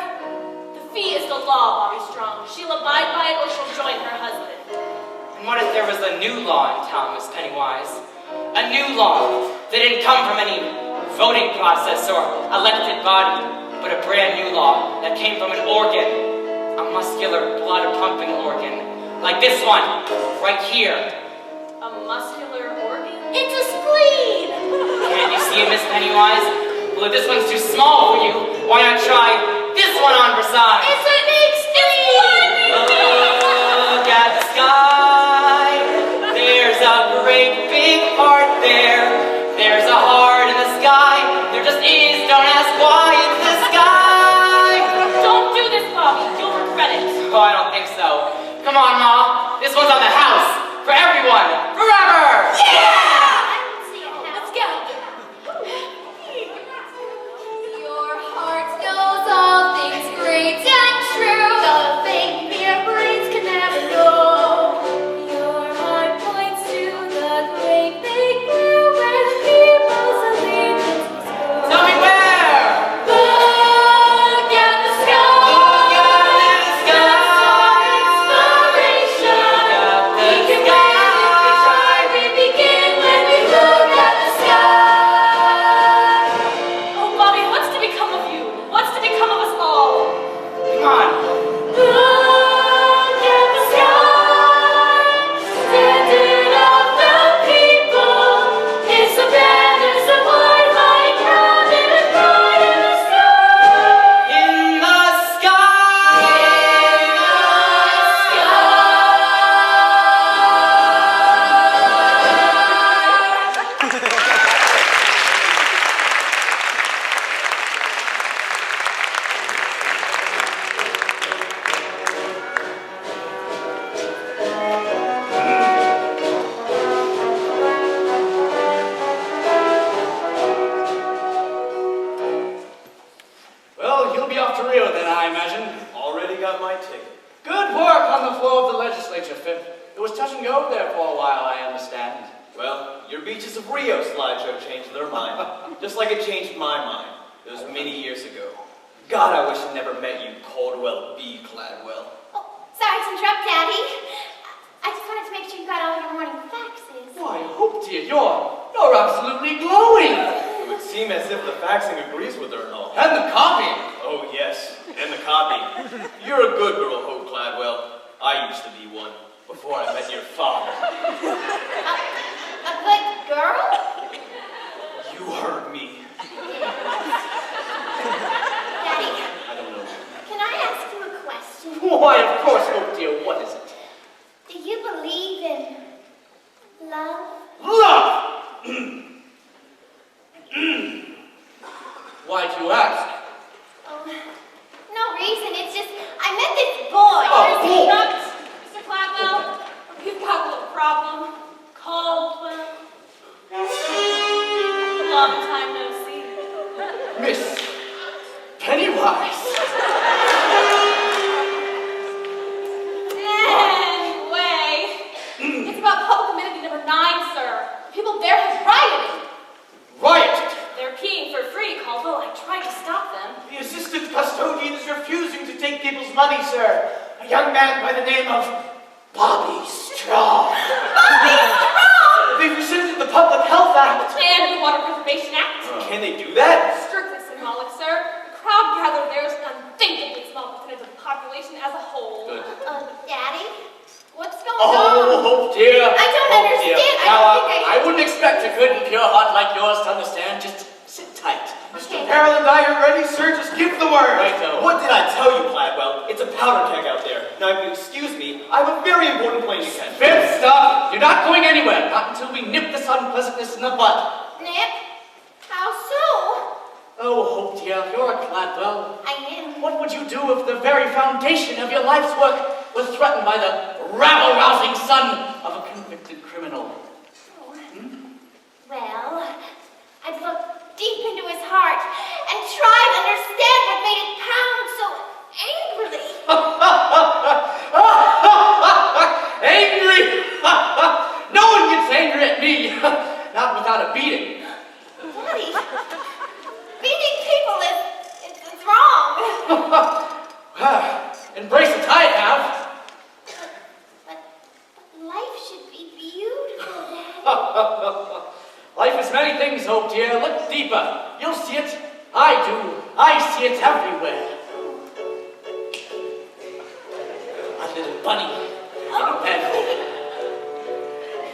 The fee is the law, Bobby Strong. She'll abide by it or she'll join her husband. And what if there was a new law in town, Miss Pennywise? A new law that didn't come from any voting process or elected body, but a brand new law that came from an organ, a muscular, blood-pumping organ, like this one, right here. A muscular organ? It's a spleen! Can't you see it, Miss Pennywise? Well, if this one's too small for you, why not try this one on for size? It's a big spleen! Look at the sky. There's a great big heart there. There's a heart in the sky. There just is, don't ask why, it's the sky. Don't do this, Bobby. You'll regret it. Oh, I don't think so. Come on, Ma. This one's on the house. For everyone. Forever. Let's go. Your heart knows all things great and true. The thing mere brains can never know. Your heart points to the great big blue where the people's allegiance go. Tell me where. Look at the sky. Look at the sky. Inspiration. Look We at the can win if we try. We begin when we look at the sky. Oh, Bobby, what's to become of you? What's to become of us all? Come on. Look at the sky, standard of the people. It's a banner so wide like heaven and bright in the sky. In the sky. Well, you'll be off to Rio then, I imagine. Already got my ticket. Good work on the floor of the legislature, Fip. It was touch and go there for a while, I understand. Well, your Beaches of Rio slideshow changed their mind. Just like it changed my mind. Those many years ago. God, I wish I never met you, Caldwell B. Gladwell. Oh, sorry to interrupt, Daddy. I just wanted to make sure you got all your morning faxes. Why, Hope, dear, you're absolutely glowing. It would seem as if the faxing agrees with her and all. And the copy. Oh, yes, and the copy. You're a good girl, Hope Gladwell. I used to be one, before I met your father. A good girl? You heard me. Daddy, I don't know. can I ask you a question? Why, of course, Hope, dear, what is it? Do you believe in love? Love! Why'd you ask? Oh, no reason. It's just, I met this boy. Oh, Here's cool. the crux, Mr. Blackwell. We've got a little problem. Caldwell. Long time no see. Miss Pennywise. Anyway, it's about public amenity number 9, sir. People there have rioted. Rioted. They're peeing for free, Caldwell. I tried to stop them. The assistant custodian is refusing to take people's money, sir. A young man by the name of Bobby Strong. Bobby Strong! They've rescinded the Public Health Act. And the Water Preservation Act. Can they do that? Strictly symbolic, sir. The crowd gathered there is an unthinkably small percentage of the population as a whole. Good. Daddy? What's going Oh, on? Hope, dear. I don't Hope, understand. dear. I Now, don't think I wouldn't expect a good and pure heart like yours to understand. Just sit tight. Mr. Carroll and I are ready, sir. Just give the word. Righto. What did I tell you, Gladwell? It's a powder keg out there. Now, if you excuse me, I have a very important plane to catch. Fifth stuff. You're not going anywhere. Not until we nip this unpleasantness in the bud. Nip? How so? Oh, Hope, dear, you're a Gladwell. I am. What would you do if the very foundation of your life's work was threatened by the rabble-rousing son of a convicted criminal? Well, I'd look deep into his heart and try to understand what made it pound so angrily. Angry? No one gets angry at me. Not without a beating. Daddy, beating people is wrong. Embrace it, I have. But life should be beautiful, Daddy. Life is many things, Hope dear. Look deeper. You'll see it. I do. I see it everywhere. A little bunny in a bed, Hope.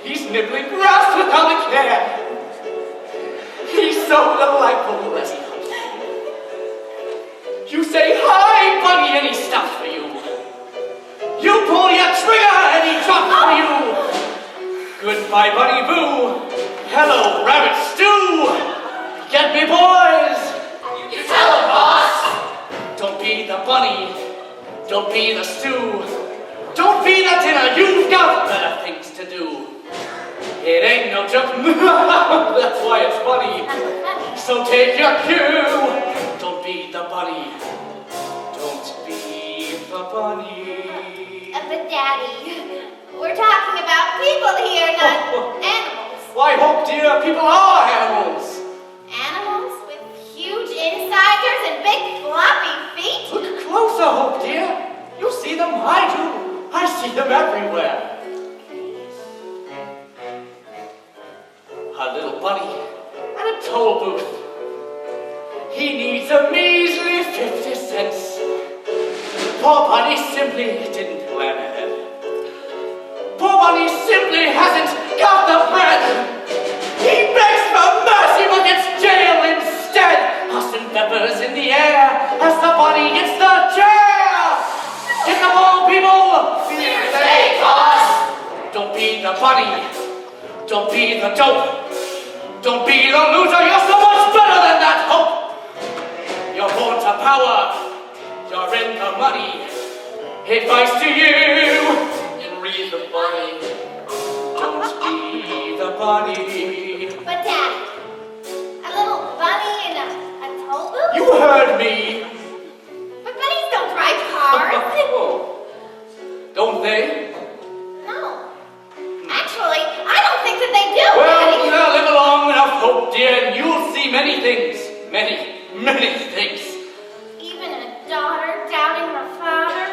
He's nibbling grass without a care. He's so delightful as he comes. You say, hi, bunny, and he stops for you. You pull your trigger, and he drops for you. Goodbye, bunny boo. Hello, rabbit stew. Get me, boys. You tell him, boss. Don't be the bunny. Don't be the stew. Don't be the dinner. You've got better things to do. It ain't no joke. That's why it's funny. So take your cue. Don't be the bunny. Don't be the bunny. But Daddy, we're talking about people here, not animals. Why, Hope dear, people are animals. Animals with huge incisors and big floppy feet? Look closer, Hope dear. You see them? I do. I see them everywhere. A little bunny and a toll booth. He needs a measly 50 cents. Poor bunny simply didn't plan ahead. Poor bunny simply hasn't got the bread. He begs for mercy but gets jail instead. Tossing peppers in the air as the bunny hits the chair. Get the ball, people. Fear they boss. Don't be the bunny. Don't be the dope. Don't be the loser. You're so much better than that, Hope. You're born to power. You're in the money. Advice to you. Read the bunny. Don't be the bunny. But Daddy, a little bunny in a toll booth? You heard me. But bunnies don't drive cars. Oh. Don't they? No. Actually, I don't think that they do. Well, Daddy. live long enough, Hope dear, and you'll see many things. Many things. Even a daughter doubting her father.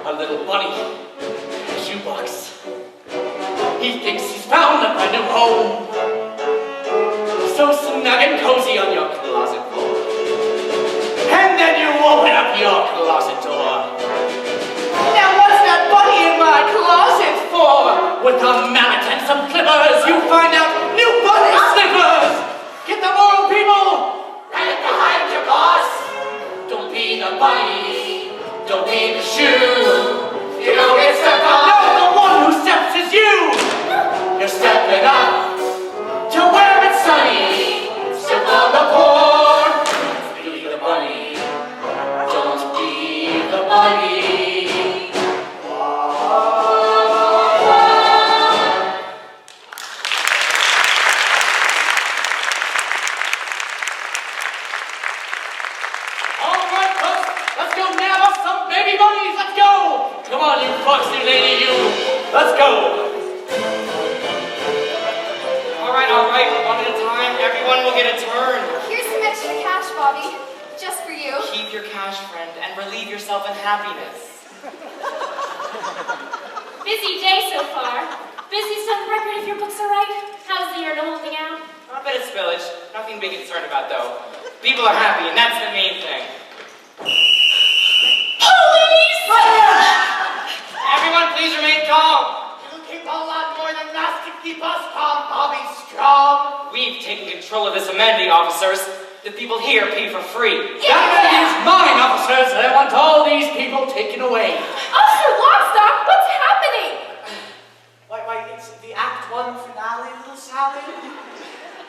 A little bunny, a shoebox. He thinks he's found a brand new home. So snug and cozy on your closet floor. And then you open up your closet door. Now what's that bunny in my closet for? With a mallet and some clippers, you find out new bunny slippers. Get the moral people. Right behind you, boss. Don't be the bunny. Don't be the shoe. You don't get stepped on. No, the one who steps is you. You're stepping up to where it's sunny. Step on the board. Be the bunny. Don't be the bunny. All right, folks, let's go nab us some baby bunnies. Let's go. Come on, you foxy lady, you. Let's go. All right, one at a time. Everyone will get a turn. Here's some extra cash, Bobby. Just for you. Keep your cash, friend, and relieve yourself in happiness. Busy day so far. Busiest on record if your books are right. How's the Urinetown holding out? Not bad at spillage. Nothing to be concerned about, though. People are happy, and that's the main thing. Police! Everyone, please remain calm. It'll take a lot more than that to keep us calm, Bobby Strong. We've taken control of this amenity, officers. The people here pay for free. That is mine, officers. I want all these people taken away. Officer Lockstock, what's happening? Why, it's the Act 1 finale, little Sally.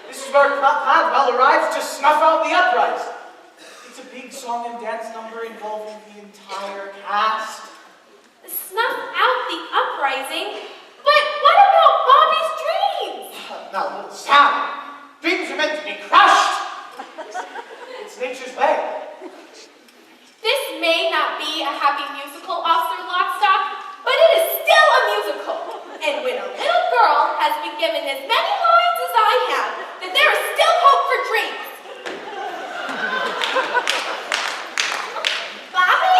This is where Cladwell arrives to snuff out the uprising. It's a big song and dance number involving the entire cast. Snuff out the uprising? But what about Bobby's Now, Sally, dreams are meant to be crushed. It's nature's way. This may not be a happy musical, Officer Lockstock, but it is still a musical. And when a little girl has been given as many lines as I have, then there is still hope for dreams. Bobby?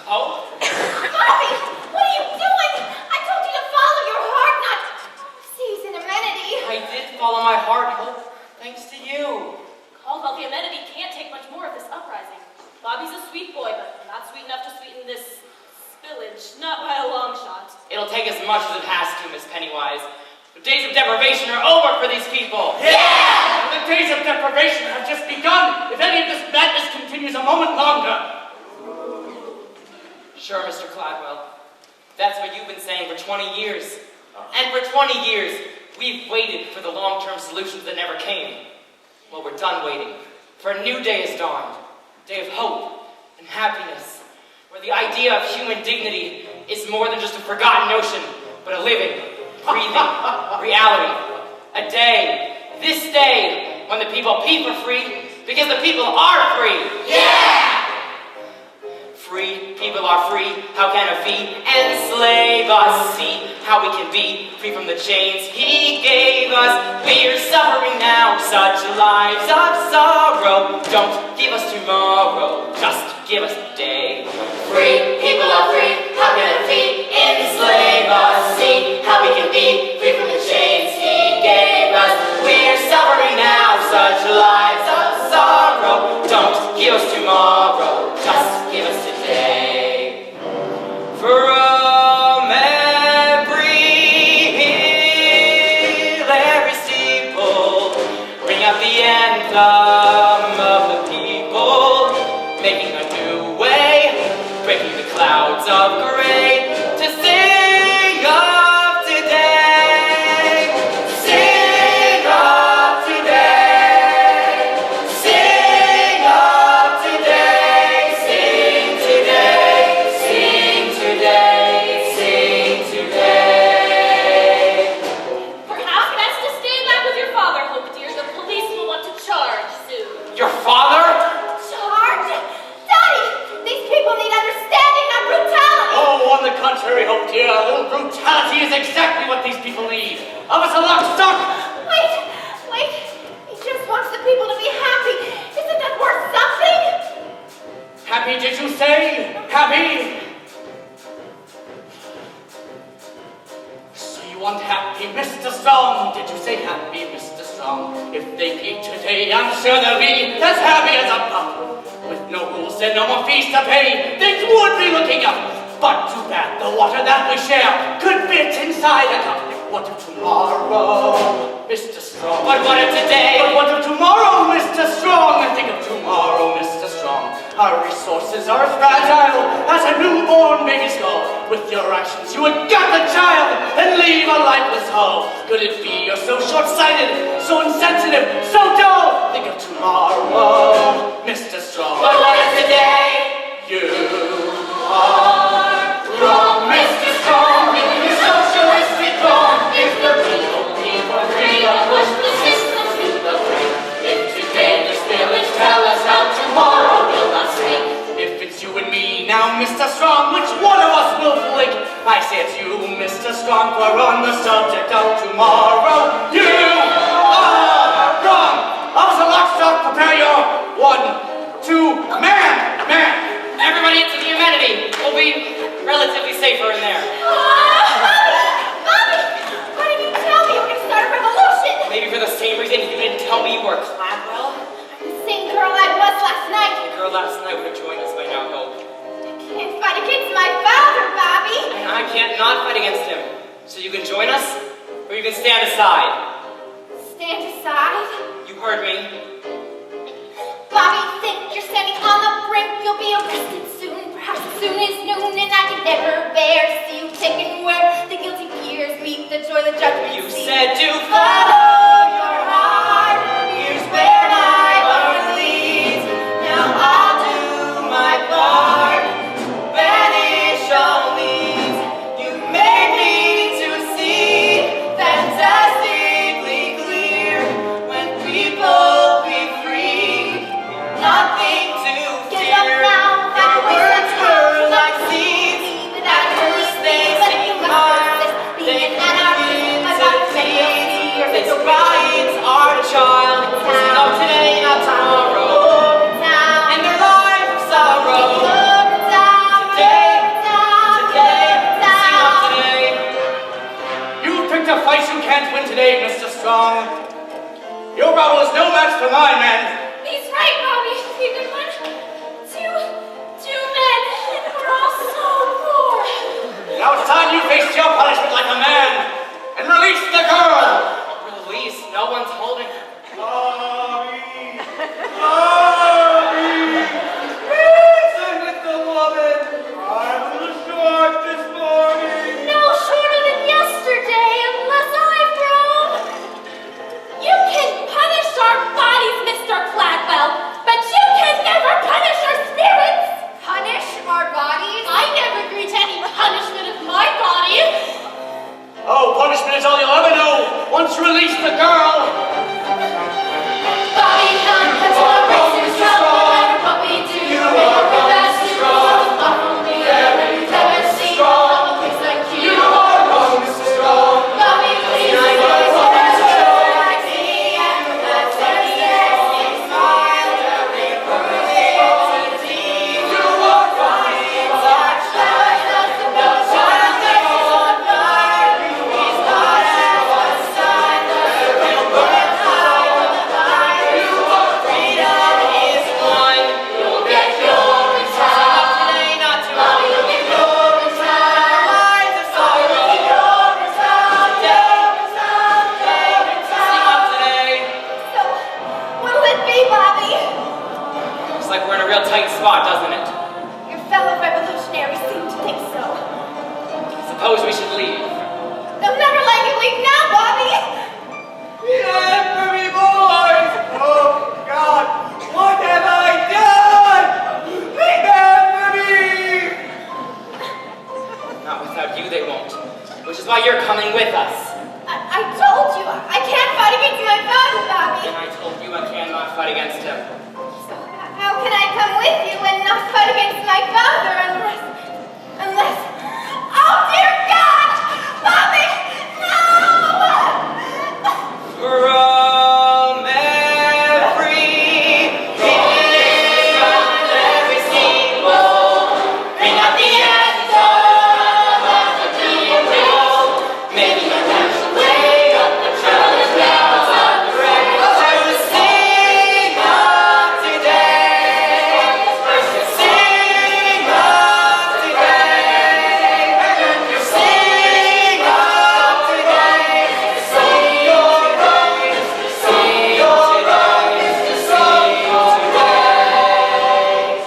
Oh? Bobby, what are you doing? I told you to follow your heart, not seize an amenity. I did follow my heart, Hope, thanks to you. Caldwell, the amenity can't take much more of this uprising. Bobby's a sweet boy, but not sweet enough to sweeten this spillage. Not by a long shot. It'll take as much as it has to, Miss Pennywise. The days of deprivation are over for these people. Yeah! The days of deprivation have just begun. If any of this madness continues a moment longer. Sure, Mr. Cladwell. That's what you've been saying for 20 years. And for 20 years, we've waited for the long-term solutions that never came. Well, we're done waiting, for a new day has dawned. A day of hope and happiness, where the idea of human dignity is more than just a forgotten notion, but a living, breathing reality. A day, this day, when the people are free, because the people are free. Yeah! Free, people are free, how can a fee enslave us? See how we can be free from the chains he gave us. We're suffering now, such lives of sorrow. Don't give us tomorrow, just give us today. Free, people are free, how can a fee enslave us? See how we can be free from the chains he gave us. We're suffering now, such lives of sorrow. Don't give us tomorrow, just give us today. From every hill, every steeple, ring out the anthem of the people, making a new way, breaking the clouds of gray, to sing of today, sing of today, sing of today, sing today, sing today, sing today. Perhaps best to stay back with your father, Hope dear. The police will want to charge soon. Your father? Charge? Daddy, these people need understanding, not brutality. Oh, on the contrary, Hope dear, a little brutality is exactly what these people need. Officer Lockstock! Wait. He just wants the people to be happy. Isn't that worth something? Happy, did you say? Happy? So you want happy, Mr. Strong? Did you say happy, Mr. Strong? If they be today, I'm sure they'll be as happy as a pup. With no rules and no more fees to pay, things would be looking up. But too bad the water that we share could fit inside a cup. What of tomorrow, Mr. Strong? But what of today? But what of tomorrow, Mr. Strong? Think of tomorrow, Mr. Strong. Our resources are as fragile as a newborn baby's skull. With your actions, you would gut the child and leave a lifeless hull. Could it be you're so short-sighted, so insensitive, so dull? Think of tomorrow, Mr. Strong. But what of today? You are wrong, Mr. Strong. You're socialistic wrong. If the people free, push the system to the brink. If today the spillage tell us how tomorrow will not sink. If it's you and me now, Mr. Strong, which one of us will blink? I say it's you, Mr. Strong, for on the subject of tomorrow, you are wrong. Officer Lockstock, prepare your 1, 2, man. Everybody into the amenity. We'll be relatively safer in there. Bobby! Why didn't you tell me you were going to start a revolution? Maybe for the same reason you didn't tell me you were Cladwell. I'm the same girl I was last night. The girl last night would have joined us by now, Hope. I can't fight against my father, Bobby. And I can't not fight against him. So you can join us, or you can stand aside. Stand aside. You heard me. Bobby, think you're standing on the brink. You'll be arrested soon, perhaps as soon as noon, and I can never bear to see you taken where the guilty peers meet the joy the judgment You sees. said to Follow your heart. Here's where my heart leads. Now I'll do my part. Banish all needs. You made me to see fantastically a tight spot, doesn't it? Your fellow revolutionaries seem to think so. Suppose we should leave. They'll never let you leave now, Bobby! Stand for me, boys! Oh, God! What have I done? Stand for me! Not without you, they won't. Which is why you're coming with us. I told you, I can't fight against my father, Bobby! And I told you I cannot fight against him. So how can I come with you and not fight against my father unless... Oh, dear God! Bobby! No! From every hill, every steeple, bring out the anthem of the people, making a dance way up the children's bells on the record to sing of today, sing of today, sing of today, sing your praise, sing your praise, sing today.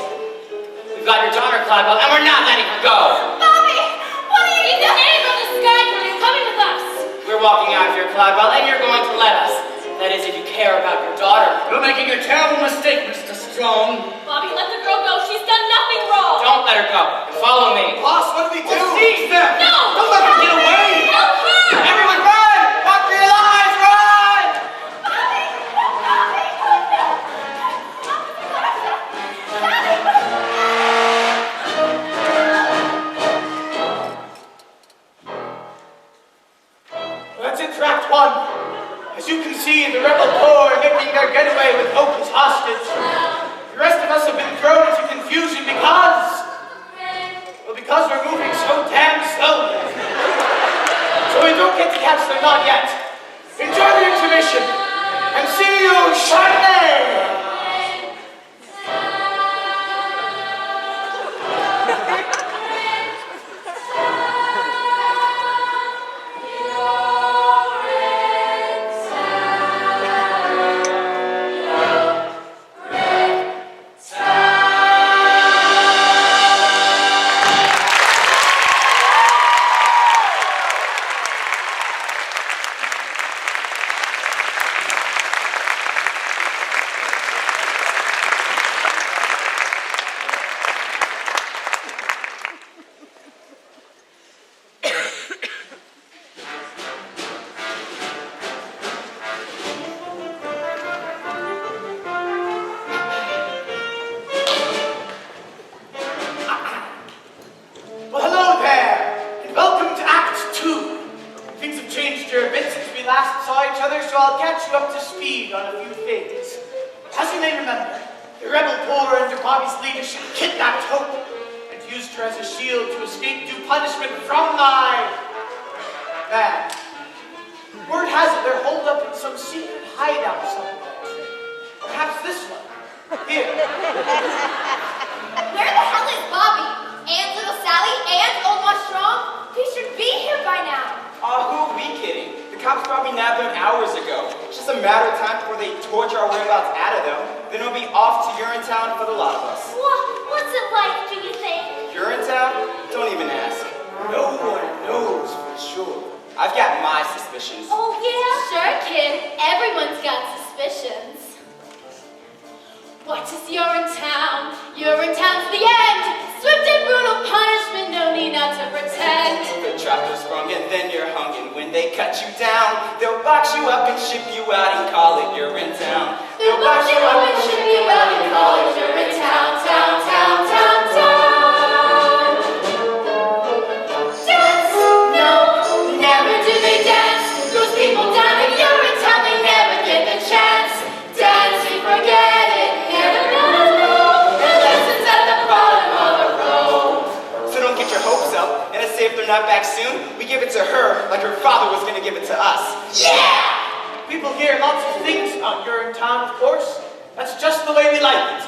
We've got your daughter, Cladwell, and we're not letting her go. Bobby! What are you In the doing? name of the sky, you're coming with us. We're walking out of here, Cladwell, and you're going to let us. That is, if you care about your daughter. You're making a terrible mistake, Mr. Strong. Bobby, let the girl go. She's done nothing wrong. Don't let her go. And follow me. Boss, what do we do? Seize them! No! Don't let them get away! Help her! Everyone run! Run for your lives! Run! That's it, Tract 1. As you can see, the rebel corps are making their getaway with Hope as hostage. The rest of us have been thrown into confusion because we're moving so damn slowly. So we don't get to catch them, not yet. Enjoy the intermission, and see you shortly! Well, hello there, and welcome to Act 2. Things have changed here a bit since we last saw each other, so I'll catch you up to speed on a few things. As you may remember, the rebel corps under Bobby's leadership kidnapped Hope and used her as a shield to escape due punishment from my man. Word has it they're holed up in some secret hideout somewhere. Perhaps this one. Here. Where the hell is Bobby? And little Sally? And Old Strong? They should be here by now. Who are we kidding? The cops probably nabbed them hours ago. It's just a matter of time before they torture our whereabouts out of them. Then it'll be off to Urinetown for the lot of us. What's it like, do you think? Urinetown? Don't even ask. No one knows for sure. I've got my suspicions. Oh, yeah? Sure, kid. Everyone's got suspicions. What is Urinetown? Urinetown's the end. Swift and brutal punishment, no need not to pretend. The trap was sprung and then you're hung, and when they cut you down, they'll box you up and ship you out and call it Urinetown. They'll box you up and ship you out and call it Urinetown, town, town, town, town. Dance? No, never do they dance. Those people down in Urinetown, they never get the chance. Dancing, forget it, never know. The lessons at the bottom of the road. So don't get your hopes up, and let's say if they're not back soon, we give it to her like her father was gonna give it to us. Yeah! People hear lots of things about Urinetown, of course. That's just the way we like it.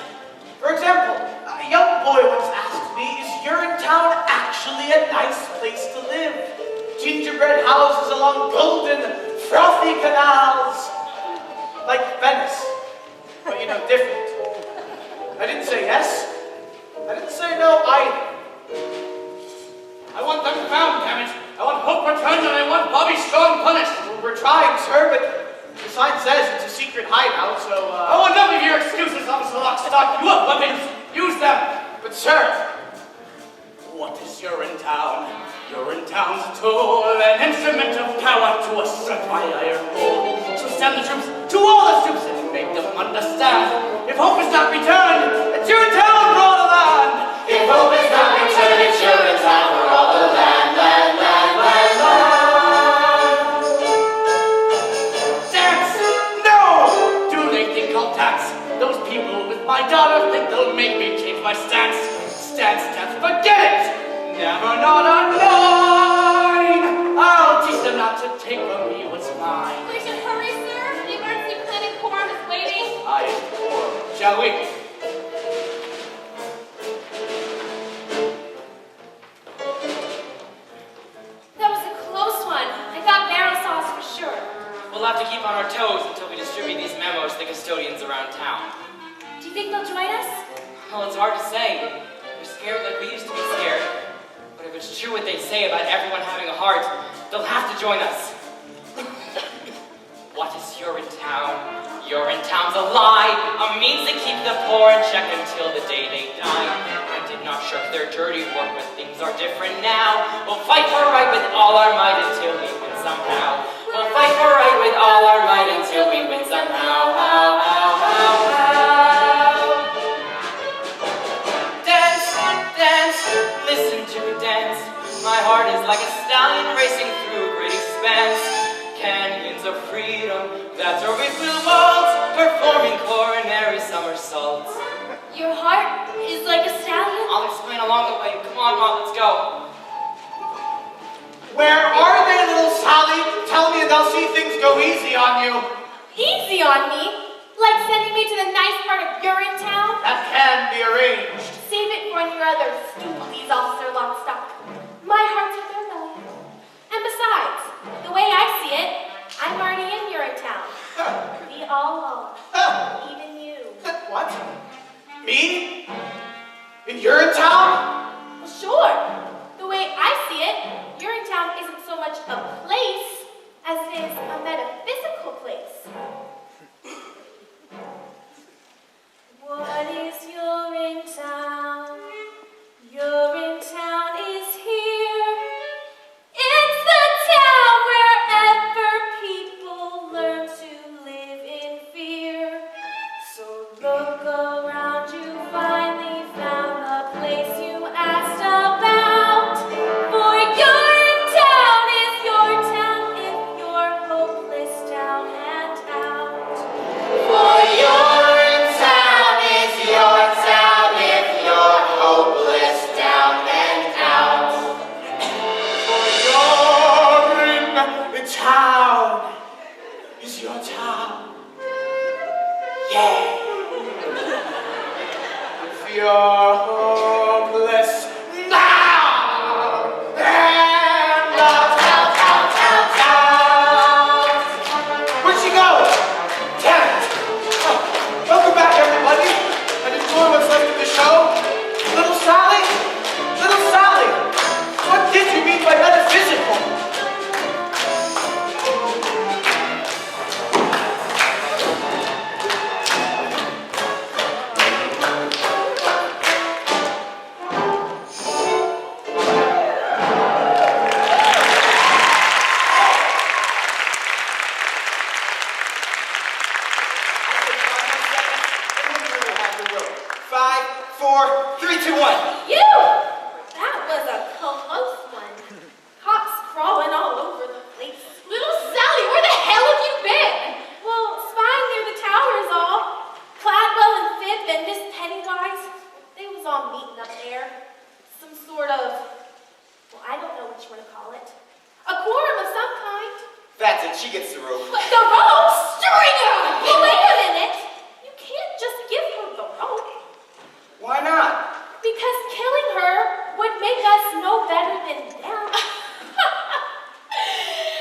For example, a young boy once asked me, is Urinetown actually a nice place to live? Gingerbread houses along golden, frothy canals. Like Venice, but different. I didn't say yes. I didn't say no either. I want them found, damn it. I want Hope returned and I want Bobby Strong punished. Well, we're trying, sir, but the sign says it's a secret hideout, so, I want none of your excuses, Officer Lockstock. You have weapons. Use them. But, sir, What is Urinetown? Urinetown's a tool, an instrument of power to assert my iron rule. So send the troops to all the troops and make them understand. If hope is not returned, it's Urinetown for all the land. If hope is not returned, it's Urinetown for all the land, land, land, land, land. Dance! No! Do they think I'll dance? Those people with my daughter think they'll make me change my stance. Stance, forget it! Never not a line! I'll teach them not to take from me what's mine. We should hurry, sir. The emergency clinic quorum is waiting. I shall we? That was a close one. I got barrel sauce for sure. We'll have to keep on our toes until we distribute these memos to the custodians around town. Do you think they'll join us? Well, it's hard to say. We're scared like we used to be scared. But if it's true what they say about everyone having a heart, they'll have to join us. What is Urinetown? Urinetown's a lie, a means to keep the poor in check until the day they die. I did not shirk their dirty work, but things are different now. We'll fight for right with all our might until we win somehow. We'll fight for right with all our might until we win somehow. How, how, how, how. Dance, dance, listen to me dance. My heart is like a stallion racing through a great expanse. Canyons of freedom, that's where we will waltz, performing coronary somersaults. Your heart is like a stallion? I'll explain along the way. Come on, Mom, let's go. where are they, little Sally? Tell me and they'll see things go easy on you. Easy on me? Like sending me to the nice part of Urinetown? That can be arranged. Save it for your other stoopies, Officer Lockstock. My heart's with their belly. And besides, the way I see it, I'm already in Urinetown. We all are. Even you. What? Me? In Urinetown? Well, sure. The way I see it, Urinetown isn't so much a place as it is a metaphysical place. What is Urinetown? Urinetown is here. It's the town wherever people learn to live in fear. So look around, you finally found the place you asked about. For Urinetown is your town if you're hopeless down and out. For Urinetown is your town if you're hopeless down and out. Urinetown is your town. Yeah. If you're hopeless now and out. Where'd she go? Damn it. Oh, welcome back, everybody. And enjoy what's left of the show. Little Sally? Little Sally, what did you mean by metaphysical? Five, four, three, two, one. you! That was a close one. Cops crawling all over the place. Little Sally, where the hell have you been? Well, spying near the tower is all. Cladwell and Fib and Miss Pennywise, they was all meeting up there. Some sort of, well, I don't know what you want to call it. A quorum of some kind. That's it, she gets the rope. But the rope? Stringer! Well, wait a minute. You can't just give her the rope. Why not? Because killing her would make us no better than them.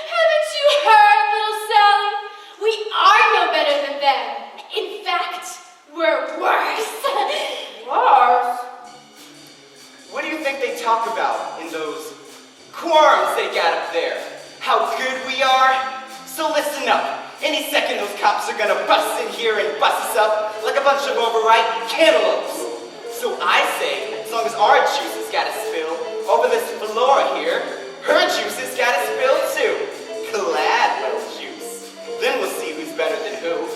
Haven't you heard, little Sally? We are no better than them. In fact, we're worse. talk about in those quorums they got up there. How good we are. So listen up. Any second those cops are gonna bust in here and bust us up like a bunch of overripe cantaloupes. So I say, as long as our juices gotta spill over this floor here, her juices gotta spill too. Gladwell juice. Then we'll see who's better than who.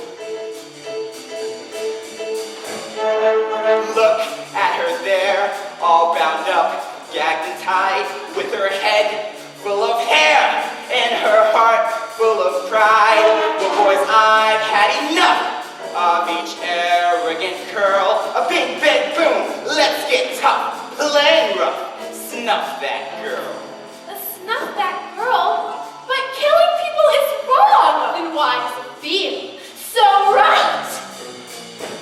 Look at her there, all bound up, gagged and tied, with her head full of hair and her heart full of pride. Well, boys, I've had enough of each arrogant curl. A big bang boom, let's get tough, playing rough, snuff that girl. Snuff that girl? But killing people is wrong! Then why does it feel so right?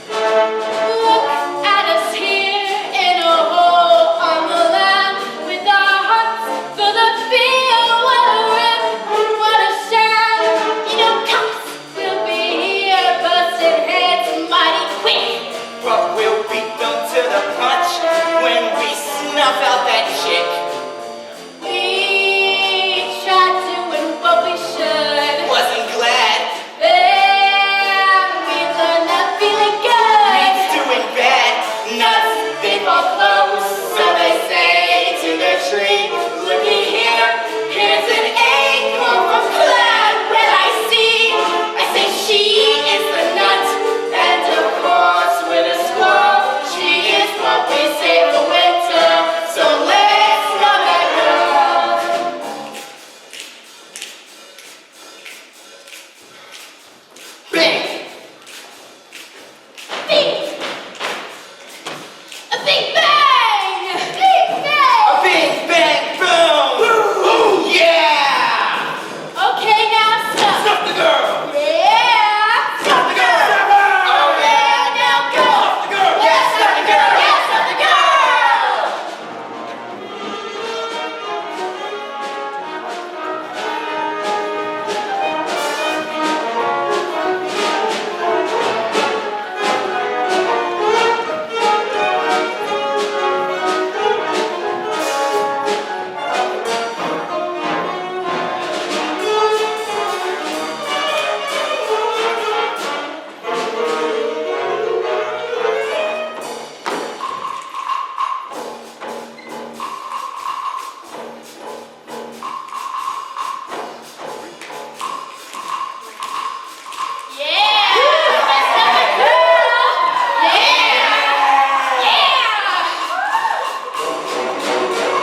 Look at us here in a hole on the land with our hearts full of fear. What a rip, what a sham. You know, cops will be here busting heads mighty quick. But we'll beat them to the punch when we snuff out that chick. We tried doing what we should. Wasn't glad. Then we learned that feeling good. Doing bad. Nuts, they fall close. So they say to the tree. Looky here, here's an acorn from cloud. When I say she is the nut. And of course with a squirrel, she is what we say for winter. So let's love that girl. Bang! Bing! A big bang! Big bang! A big bang boom! Ooh, yeah! Okay, now stop. Stop the girl! Yeah! Stop the girl! Oh yeah, now go! Stop the girl! Yes, stop the girl! Yes, stop the girl! Yeah! Let's stop the girl! Yeah!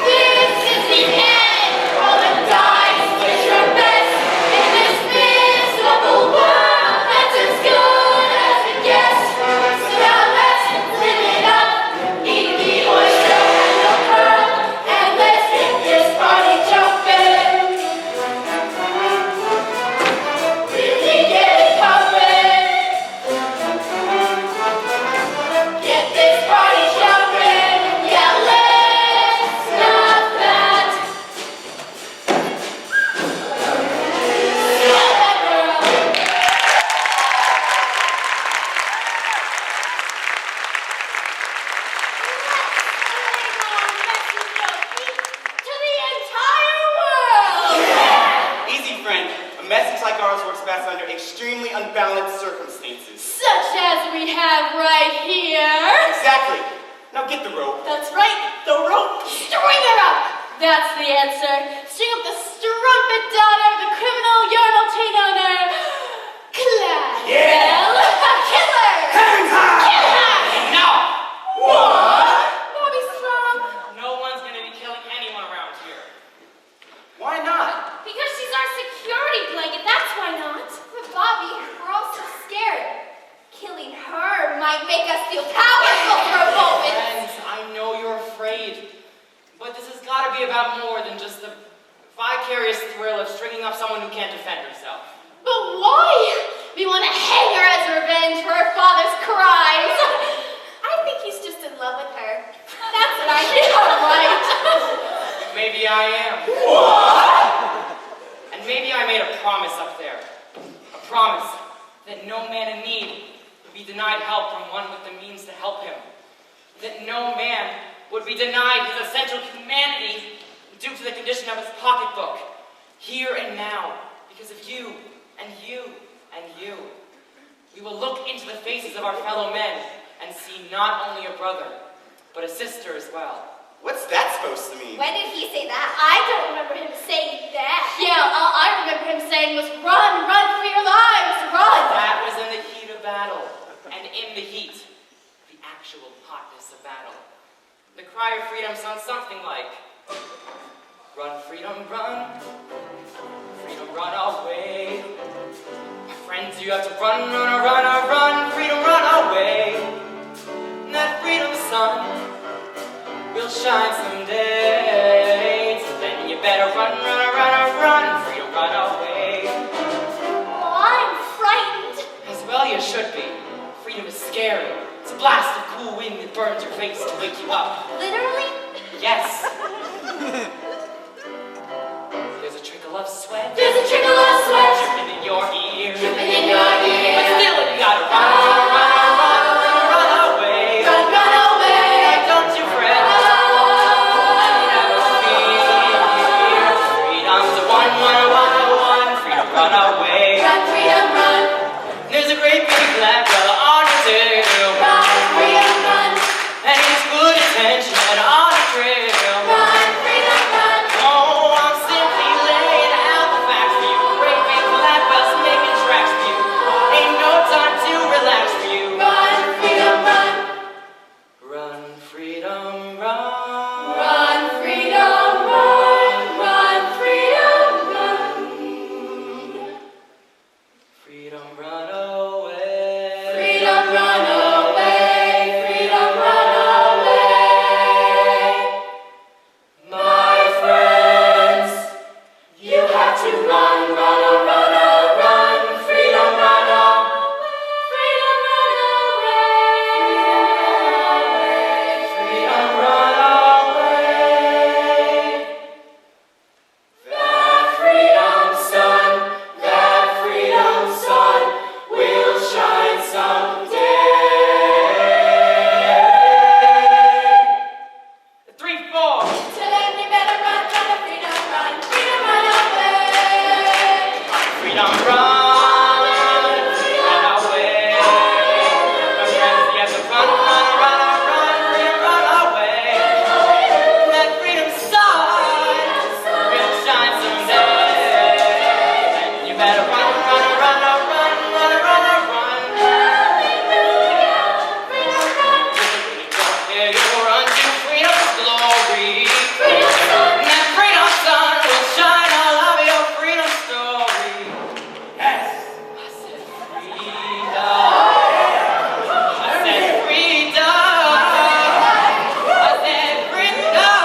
This is the end! Roll the dice, wish your best in this miserable world. That's as good as it gets. So now let's live it up. Eat the oyster and the pearl, and let's get this party jumping. Really get it pumping. Get this party jumping. Yeah, let's snuff that. Snuff that girl. To the entire world. Easy, friend. A message like ours works best under extremely unbalanced circumstances. Such as we have right here. Exactly. Now get the rope. That's right, the rope. String her up. That's the answer. String up the strumpet daughter of the criminal urinal chain owner, Clyde. Yeah. Kill her. Hang high! Kill her. No! What? Bobby Strong. No one's gonna be killing anyone around here. Why not? Because she's our security blanket. That's why not. But Bobby, we're all so scared. Killing her might make us feel powerful for a moment. Friends, I know you're afraid. But this has got to be about more than just the vicarious thrill of stringing up someone who can't defend herself. But why? We want to hang her as revenge for her father's crimes. I think he's just in love with her. That's what I think. Right. Maybe I am. What? And maybe I made a promise up there. A promise that no man in need would be denied help from one with the means to help him. That no man would would be denied his essential humanity due to the condition of his pocketbook. Here and now, because of you, and you, and you, we will look into the faces of our fellow men and see not only a brother, but a sister as well. What's that supposed to mean? When did he say that? I don't remember him saying that. Yeah, all I remember him saying was, run, run for your lives, run! That was in the heat of battle, and in the heat, the actual hotness of battle. The cry of freedom sounds something like, run, freedom, run, freedom, run away. My friends, you have to run, run, run, run, freedom, run away. And that freedom sun will shine someday. So then you better run, run, run, run, freedom, run away. Oh, I'm frightened. As well you should be. Freedom is scary. It's a blast of cool wind that burns your face to wake you up. Literally? Yes. There's a trickle of sweat. There's a trickle of sweat Dripping in your ear. dripping in your ear. But still you gotta run, run, run, run, run away. Run, run away. Don't you fret. Never fear. Freedom's a one, one, one, one. Freedom, run away. Run, freedom, run. There's a great big black brother on your tail. Run, freedom, run. And he's good attention on the trail. Run, freedom, run. Oh, I'm simply laying out the facts for you. Great big black belts making tracks for you. Ain't no time to relax for you. Run, freedom, run. Run, freedom, run. Run, freedom, run. Run, freedom, run. Freedom, run away. Freedom, run away. Freedom, run away. My friends, You have to run, run, run, run. Freedom, run away. Freedom, run away. freedom, run away. That freedom sun will shine someday. 3, 4. So then you better run, run, freedom, run away. Freedom, run away. My friends, you have to run, run, run, run, freedom, run away. That freedom sun will shine someday. And you better run, run, run, run, run, run, run. Yeah, you'll run to freedom's glory. And that freedom sun will shine all over your freedom story. Yes. I said freedom. I said freedom. I said freedom.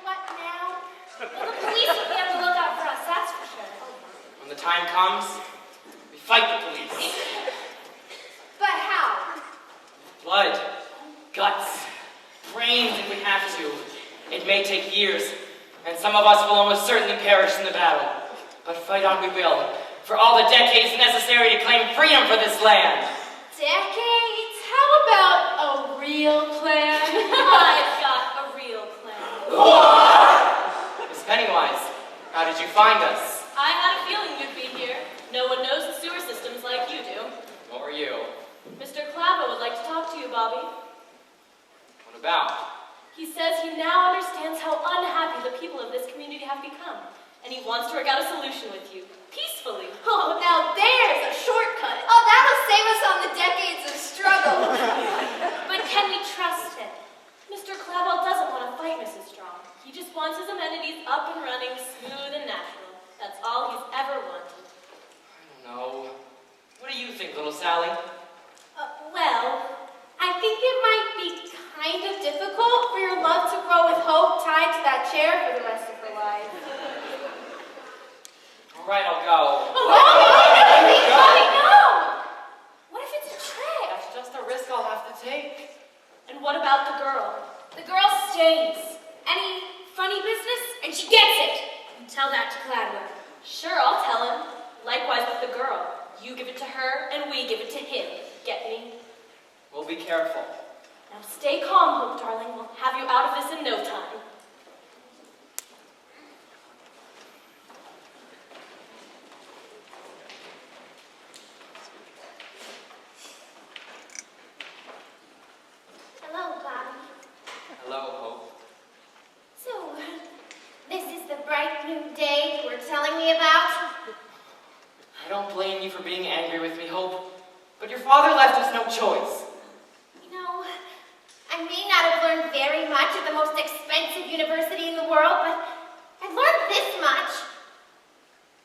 What now? Well, the police will be on the lookout for us, that's for sure. When the time comes, we fight the police. But how? Blood, guts, brains if we have to. It may take years, and some of us will almost certainly perish in the battle. But fight on we will, for all the decades necessary to claim freedom for this land. Decades? How about a real plan? I've got a real plan. Miss Pennywise, how did you find us? I had a feeling you'd be here. No one knows the sewer systems like you do. Nor you. Mr. Clavo would like to talk to you, Bobby. What about? He says he now understands how unhappy the people of this community have become, and he wants to work out a solution with you, peacefully. Oh, now there's a shortcut. Oh, that'll save us on the decades of struggle. But can we trust him? Mr. Clavel doesn't want to fight Mrs. Strong. He just wants his amenities up and running, smooth and natural. That's all he's ever wanted. I don't know. What do you think, little Sally? Well, I think it might be kind of difficult for your chair for the rest of her life. All right, I'll go. Oh, Bobby, no! What if it's a trick? That's just a risk I'll have to take. And what about the girl? The girl stays. Any funny business, and she gets it. You tell that to Gladwell. Sure, I'll tell him. Likewise with the girl. You give it to her, and we give it to him. Get me? We'll be careful. Now stay calm, Hope, darling. We'll have you out of this in no time. Hello, Bobby. Hello, Hope. So, this is the bright new day you were telling me about? I don't blame you for being angry with me, Hope, but your father left us no choice. You know, I may not have learned very much at the most expensive university in the world, but I've learned this much.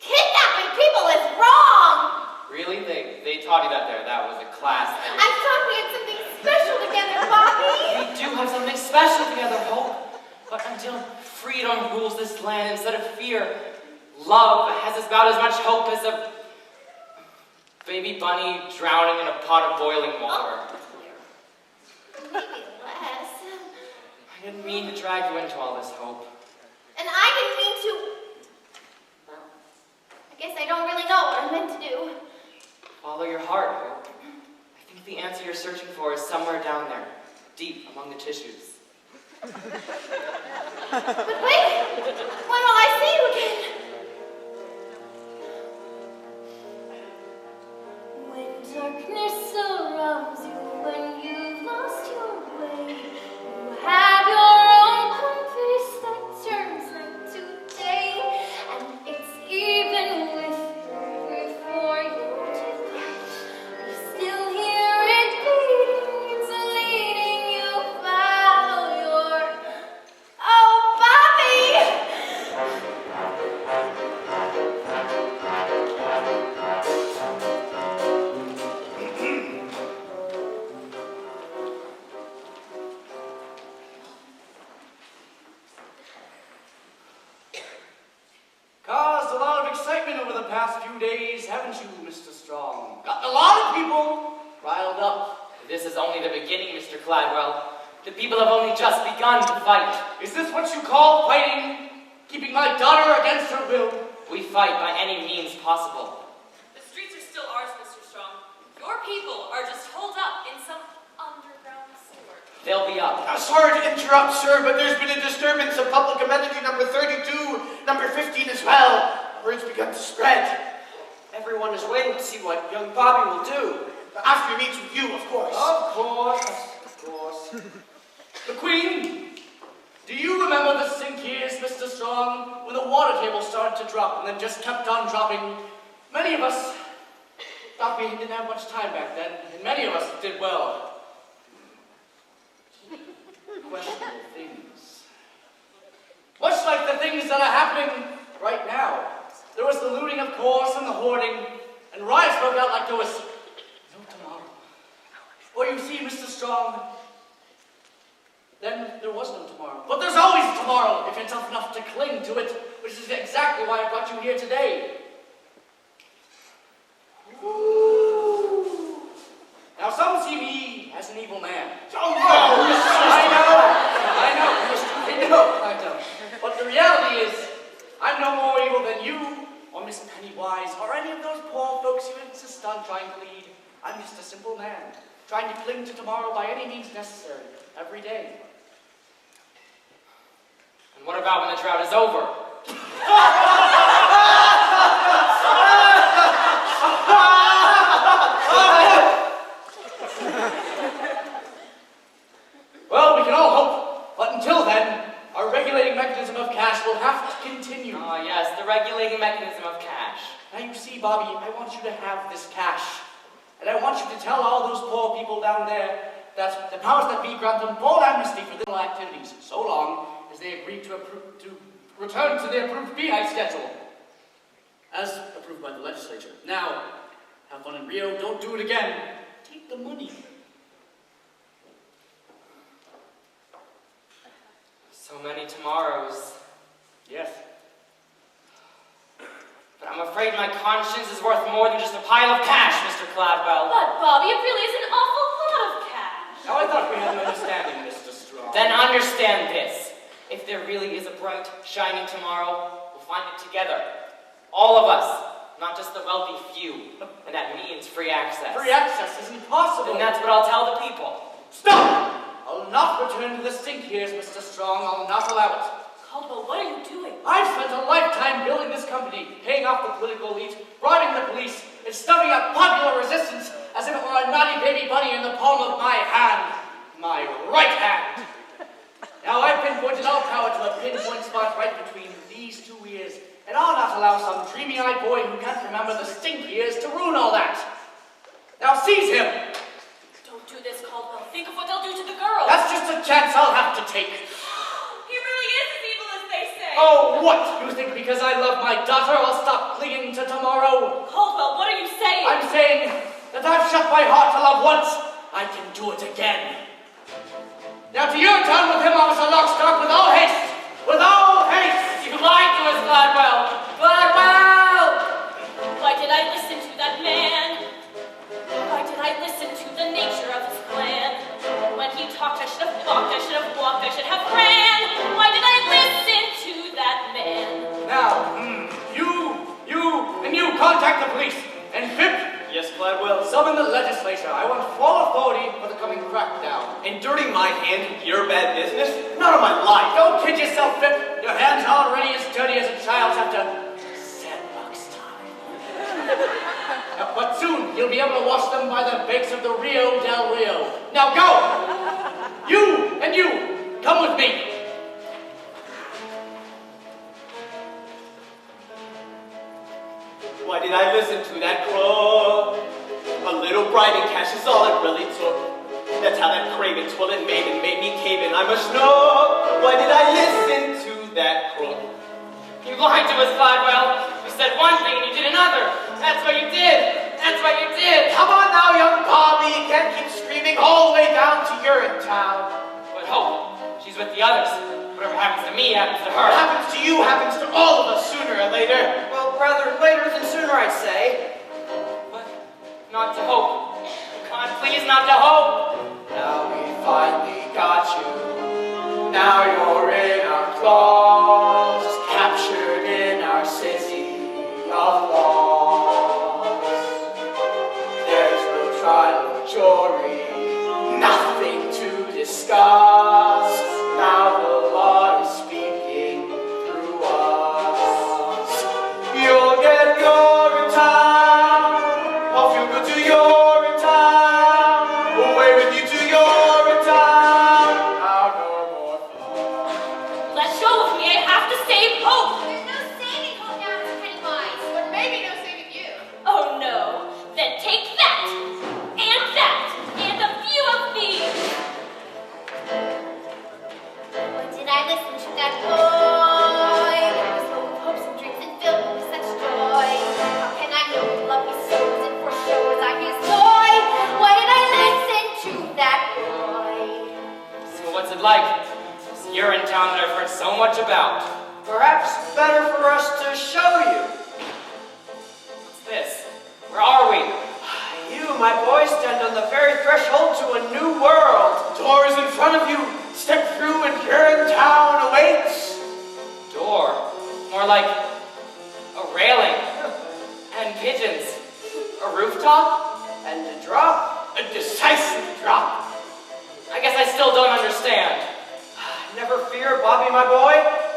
Kidnapping people is wrong! Really? They taught you that there. That was a class. I thought we had something special together, Bobby! We do have something special together, Hope. But until freedom rules this land instead of fear, love has about as much hope as a baby bunny drowning in a pot of boiling water. Maybe less. I didn't mean to drag you into all this, Hope. And I didn't mean to... Well, I guess I don't really know what I'm meant to do. Follow your heart, Hope. I think the answer you're searching for is somewhere down there, deep among the tissues. But wait! When will I see you again? When darkness surrounds you, when you've lost your way, you have your own compass that turns night to day, and it's even with before you depart. You still hear it beating, it's leading you, follow your... Oh, Bobby! Caused a lot of excitement over the past few days, haven't you, Mr. Strong? Got a lot of people riled up. This is only the beginning, Mr. Gladwell. The people have only just begun to fight. Is this what you call fighting? Keeping my daughter against her will? We fight by any means possible. The streets are still ours, Mr. Strong. Your people are just holed up in some underground sewer. They'll be up. Sorry to interrupt, sir, but there's been a disturbance of public amenity number 32, number 15 as well. Word's begun to spread. Everyone is waiting to see what young Bobby will do. After he meets with you, of course. Of course. The Queen, do you remember the sink years, Mr. Strong, when the water table started to drop and then just kept on dropping? Many of us thought we didn't have much time back then, and many of us did well. Questionable things. Much like the things that are happening right now. There was the looting, of course, and the hoarding, and riots broke out like there was no tomorrow. Or you see, Mr. Strong, then there was no tomorrow. But there's always tomorrow if you're tough enough to cling to it, which is exactly why I brought you here today. Ooh. Now some see me as an evil man. Oh, no! I know. But the reality is, I'm no more evil than you, or Miss Pennywise, or any of those poor folks you insist on trying to lead. I'm just a simple man, trying to cling to tomorrow by any means necessary, every day. And what about when the drought is over? Well, we can all hope, but until then, our regulating mechanism of cash will have to continue. Ah, yes, the regulating mechanism of cash. Now you see, Bobby, I want you to have this cash. And I want you to tell all those poor people down there that the powers that be grant them full amnesty for their activities, so long as they agree to return to their approved fee-night schedule, as approved by the legislature. Now, have fun in Rio, don't do it again. Take the money. So many tomorrows. Yes. But I'm afraid my conscience is worth more than just a pile of cash, Mr. Cladwell. But, Bobby, it really is an awful lot of cash. Now, I thought we had an understanding, Mr. Strong. Then understand this. If there really is a bright, shining tomorrow, we'll find it together. All of us, not just the wealthy few. And that means free access. Free access is impossible. And that's what I'll tell the people. Stop! I'll not return to the stink years, Mr. Strong. I'll not allow it. Caldwell, what are you doing? I've spent a lifetime building this company, paying off the political elite, bribing the police, and stuffing up popular resistance as if it were a naughty baby bunny in the palm of my hand. My right hand. Now I've pinpointed all power to a pinpoint spot right between these two ears, and I'll not allow some dreamy-eyed boy who can't remember the stink years to ruin all that. Now seize him! Don't do this, Caldwell. Think of what they'll do to the girl. That's just a chance I'll have to take. He really is as evil as they say. Oh, what? You think because I love my daughter I'll stop clinging to tomorrow? Caldwell, what are you saying? I'm saying that I've shut my heart to love once. I can do it again. Now to Urinetown with him, Officer Lockstock, with all haste! With all haste! You lied to us, Gladwell! Gladwell! Why did I listen to that man? Why did I listen to the nature of his plan? When he talked, I should have walked, I should have walked, I should have ran. Why did I listen to that man? Now, you contact the police. And Pip, Yes, Gladwell. summon the legislature. I want full authority for the coming crackdown. And dirty my hand in your bad business? Not on my life. Don't kid yourself, Pip. Your hands are already as dirty as a child's after sandbox time. But soon, you'll be able to wash them by the banks of the Rio del Rio. Now go! You and you, come with me. Why did I listen to that crow? A little bribing cash is all it really took. That's how that craven toilet maiden made me cave in. I must know. Why did I listen to that crow? You lied to us, Gladwell. You said one thing and you did another. That's what you did. That's what you did. Come on now, young Bobby. You can't keep screaming all the way down to Urinetown. But hope, she's with the others. Whatever happens to me happens to her. What happens to you happens to all of us sooner or later. Well, rather later than sooner, I'd say. But not to hope. God, please not to hope. Now we finally got you. Now you're in our claws, captured in our city of laws. There's no trial or jury, nothing to discuss. Now the law is speaking through us. You'll get Urinetown. Off you go to Urinetown. Away with you to Urinetown. Now no more fun. Let go of me. I have to save Hope. There's no saving Hope now, Miss Pennywise. But maybe no saving you. Oh no. Then take that. And a few of these. Why did I listen to that boy? There was hope of hopes and dreams and filled me with such joy. How can I know his lovely souls and for sure was I his boy? Why did I listen to that boy? So what's it like? This Urinetown that I've heard so much about. Perhaps better for us to show you. What's this? Where are we? You, my boy, stand on the very threshold to a new world. Door is in front of you. Step through and Urinetown awaits. Door. More like a railing. And pigeons. A rooftop? And to drop. A decisive drop. I guess I still don't understand. Never fear, Bobby, my boy.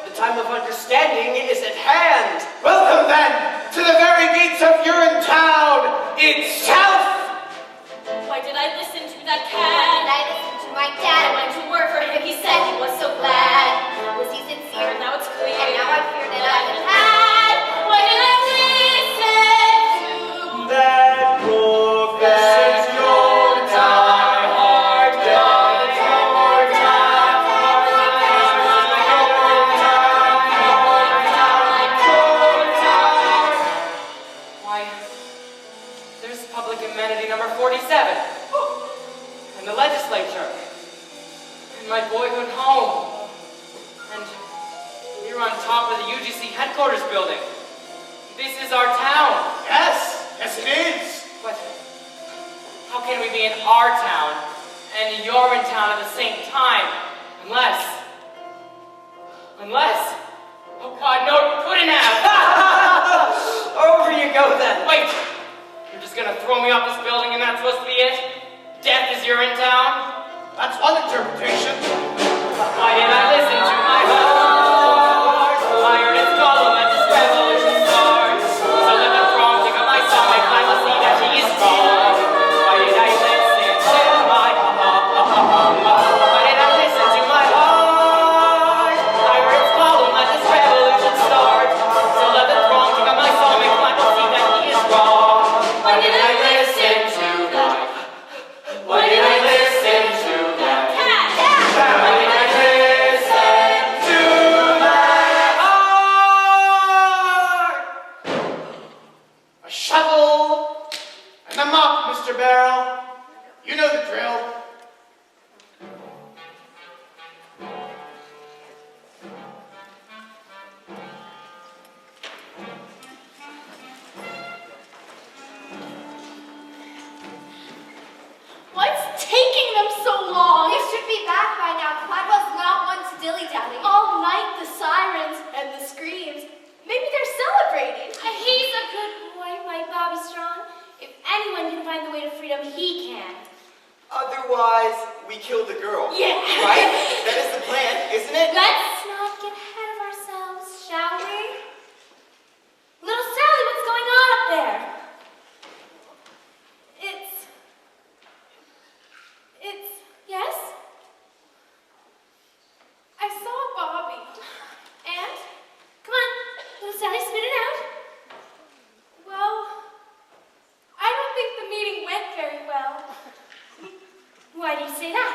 The time of understanding is at hand. Welcome then to the very gates of Urinetown itself. Why did I listen to that Why cat? did I listen to my dad? I went to work for him. He said he was so glad. Was he sincere? Now it's clear. And now I fear that I have had. Why did I listen to That brook that Urinetown heart Why, there's public amenity number 47. And the legislature. And my boyhood home. You're on top of the UGC headquarters building. This is our town. Yes, yes it is. But how can we be in our town and you're in town at the same time? Unless, oh God, no, you couldn't have. Over you go then. Wait, you're just gonna throw me off this building and that's supposed to be it? Death is you're in town? That's one interpretation. Why did I listen to my heart? I heard its call and let this revolution start. So let the throng take up my stomach, I will see that he is wrong. Why did I listen to my heart? Why did I listen to my heart? I heard its call and let this revolution start. So let the throng take up my stomach, I will see that he is wrong. Why did I listen to my? Why did I listen to that? Why did I listen to my heart? A shovel and a mop, Mr. Barrel. You know the drill. What's taking them so long? They should be back by now. Cladwell's not one to dilly-dally. All night, the sirens and the screams. Maybe they're celebrating. He's a good boy, like Bobby Strong. If anyone can find the way to freedom, he can. Otherwise, we kill the girl. Yeah. Right? That is the plan, isn't it? Let's not get ahead of ourselves, shall we? Little Sally, what's going on up there? Yes? I saw Bobby. And? Come on, little Sally, spit it out. Well, I don't think the meeting went very well. Why do you say that?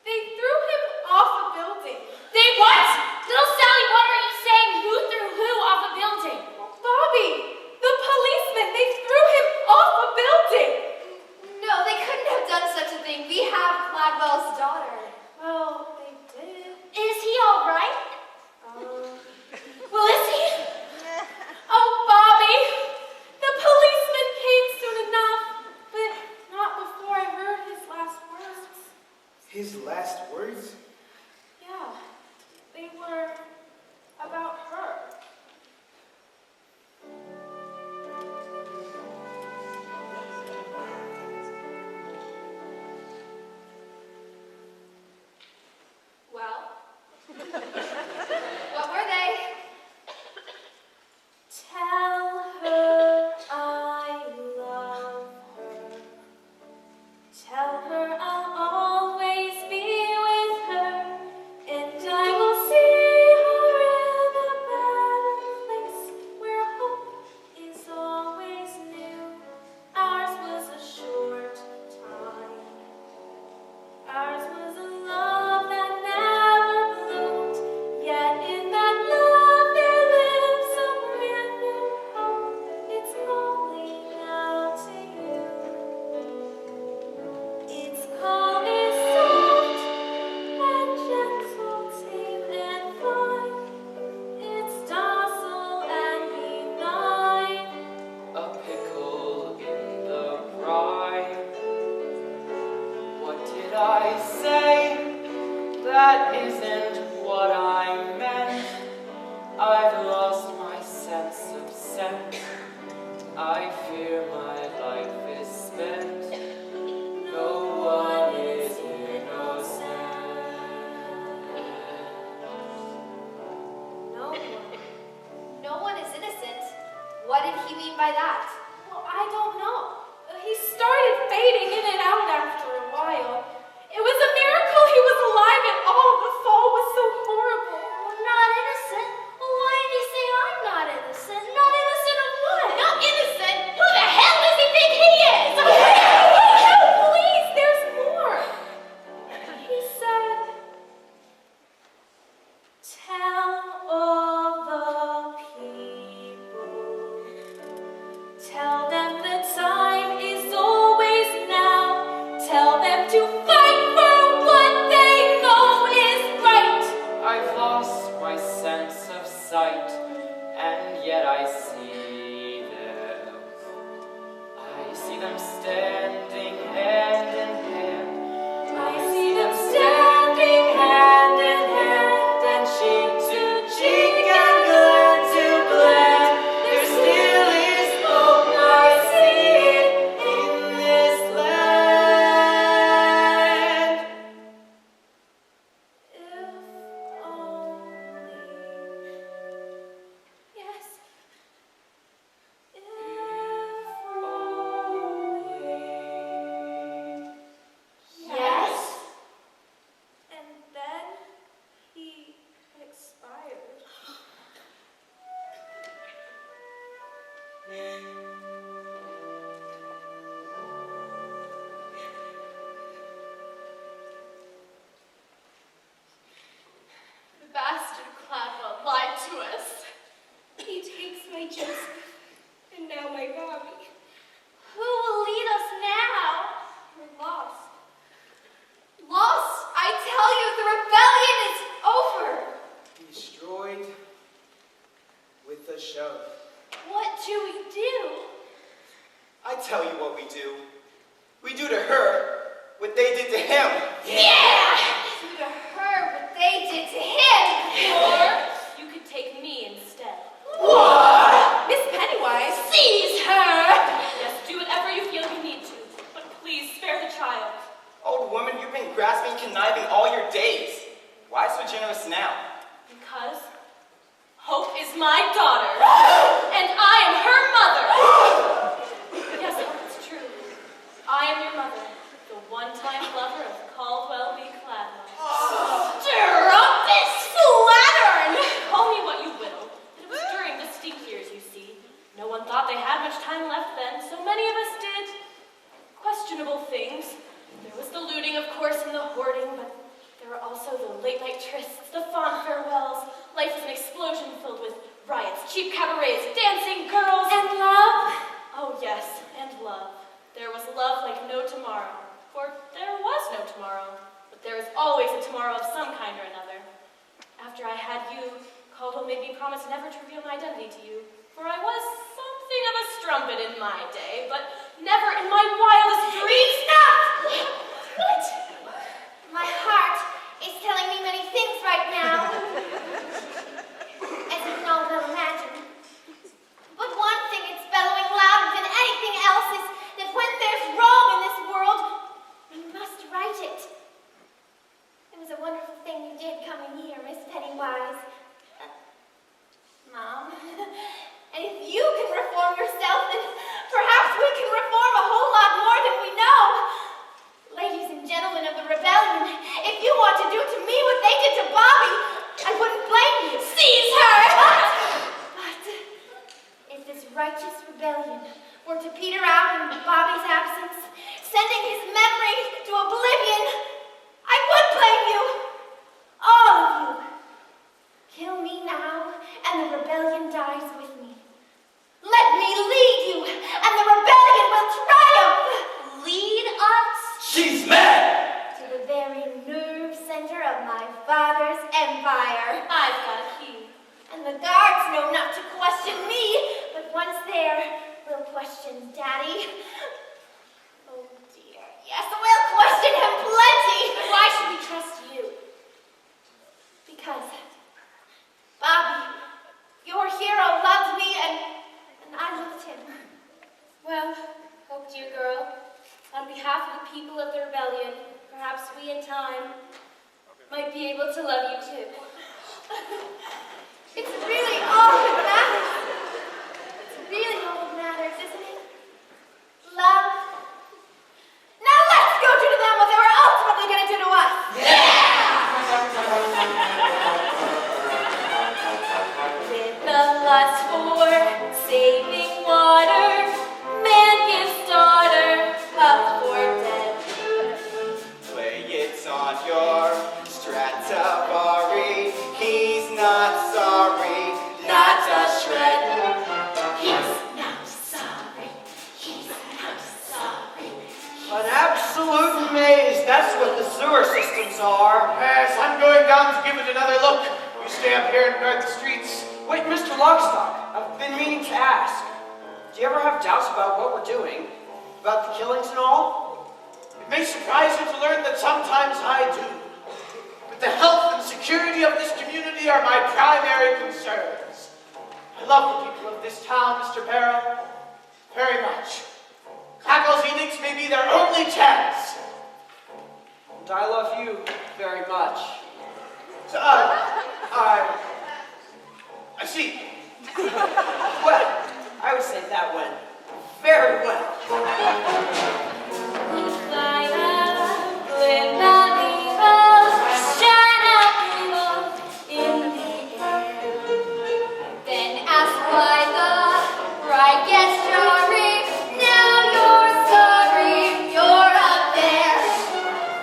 They threw him off a building. They what? Little Sally, what are you saying? Who threw who off a building? Bobby, the policeman, they threw him off a building. No, they couldn't have done such a thing. We have Gladwell's daughter. Well, they did. Is he all right? Well, is he? Oh, Bobby, the policeman came soon enough, but not before I heard his last words. His last words? Yeah, they were about her. Well, what were they? Tell her I love her. Tell her I'll always be with her, and I will see her in a better place where hope is always new. Ours was a short time. Ours was a love that never bloomed, yet in that love there lives a brand new hope. It's calling out to you. Its call is soft and gentle, tame and fine. It's docile and benign. A pickle in the brine. What did I say? That isn't what I meant. I've lost my sense of scent. I fear my life is spent. No one is innocent. No one is innocent. What did he mean by that? Well, I don't know. He started fading in and out after a while. It was a miracle he was alive at all. The fall was so horrible. Not innocent? Well, why did he say I'm not innocent? Not innocent of what? Not innocent? Who the hell does he think he is? No, please, there's more. He said, tell all the people. Yeah! Do to her what they did to him. Or you could take me instead. What? Miss Pennywise, seize her! Yes, do whatever you feel you need to, but please spare the child. Old woman, you've been grasping, conniving all your days. Why so generous now? Because Hope is my daughter, and I am her mother. Yes, Hope, it's true. I am your mother, the one-time lover of Caldwell B. Cladwell. Strumpet slattern! Call me what you will. It was during the steep years, you see. No one thought they had much time left then, so many of us did questionable things. There was the looting, of course, and the hoarding, but there were also the late-night trysts, the fond farewells. Life was an explosion filled with riots, cheap cabarets, dancing girls. And love? Oh, yes, and love. There was love like no tomorrow. For there was no tomorrow. But there is always a tomorrow of some kind or another. After I had you, Caldwell made me promise never to reveal my identity to you. For I was something of a strumpet in my day, but never in my wildest dreams. Enough! What? My heart is telling me many things right now. As you can all well imagine. But one thing it's bellowing louder than anything else is that when there's wrong in this world, we must right it. It was a wonderful thing you did coming here, Miss Pennywise. Mom. And if you can reform yourself, then perhaps we can reform a whole lot more than we know. Ladies and gentlemen of the rebellion, if you want to do to me what they did to Bobby, I wouldn't blame you. Seize her! But if this righteous rebellion were to peter out in Bobby's absence, sending his memory to oblivion, I would blame you. All of you. Kill me now, and the rebellion dies with me. Let me lead you, and the rebellion will triumph. Lead us? She's mad! To the very nerve center of my father's empire. I've got a key. And the guards know not to question me, but once there, we'll question Daddy. Oh dear, yes, we'll question him plenty. But why should we trust you? Because, Bobby, your hero loved me and I loved him. Well, Hope, dear girl, on behalf of the people of the rebellion, perhaps we in time might be able to love you too. It's really all that matters. It's really all that matters, isn't it? Love. Now let's go do to them what they were ultimately going to do to us. With the lust for saving water, man gives daughter up for dead. Play it on your Stradivari. He's not sorry, not a shred. He's not sorry. He's not sorry. An absolute maze, that's what the sewer systems are. Yes, I'm going down to give it another look. You stay up here and guard the streets. Wait, Mr. Lockstock, I've been meaning to ask. Do you ever have doubts about what we're doing? About the killings and all? It may surprise you to learn that sometimes I do. But the health and security of this community are my primary concerns. I love the people of this town, Mr. Barrow, very much. Clackle's edicts may be their only chance. And I love you very much. So, I see. Well, I would say that went very well. Fly up with the eagle, shine out evil in the air. Then ask why the bride gets jarring. Now you're sorry, you're up there.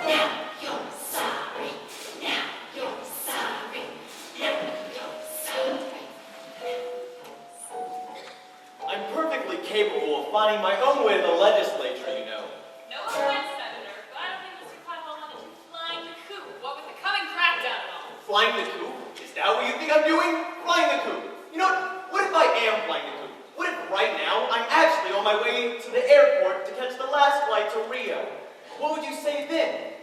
Now you're sorry. Now you're sorry. Now you're sorry. I'm perfectly capable of finding my own way to the legislature, you know. No offense, Senator, but I don't think Mr. Cladwell wanted you flying the coop. What with the coming crackdown and all. Flying the coop? Is that what you think I'm doing? Flying the coop. You know what if I am flying the coop? What if right now I'm actually on my way to the airport to catch the last flight to Rio? What would you say then?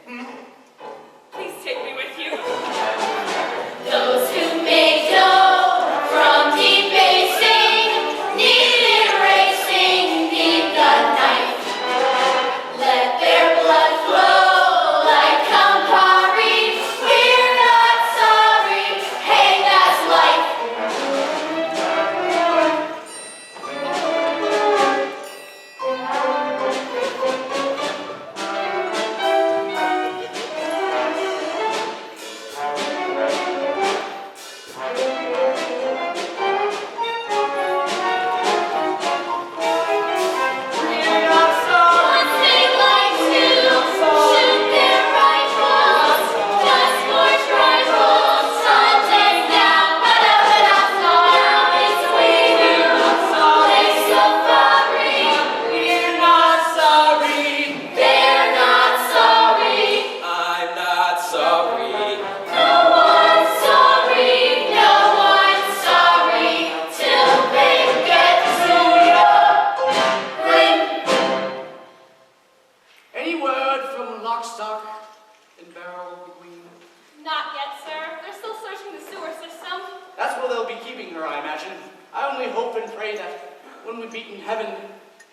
that's where they'll be keeping her, I imagine. I only hope and pray that when we meet in heaven,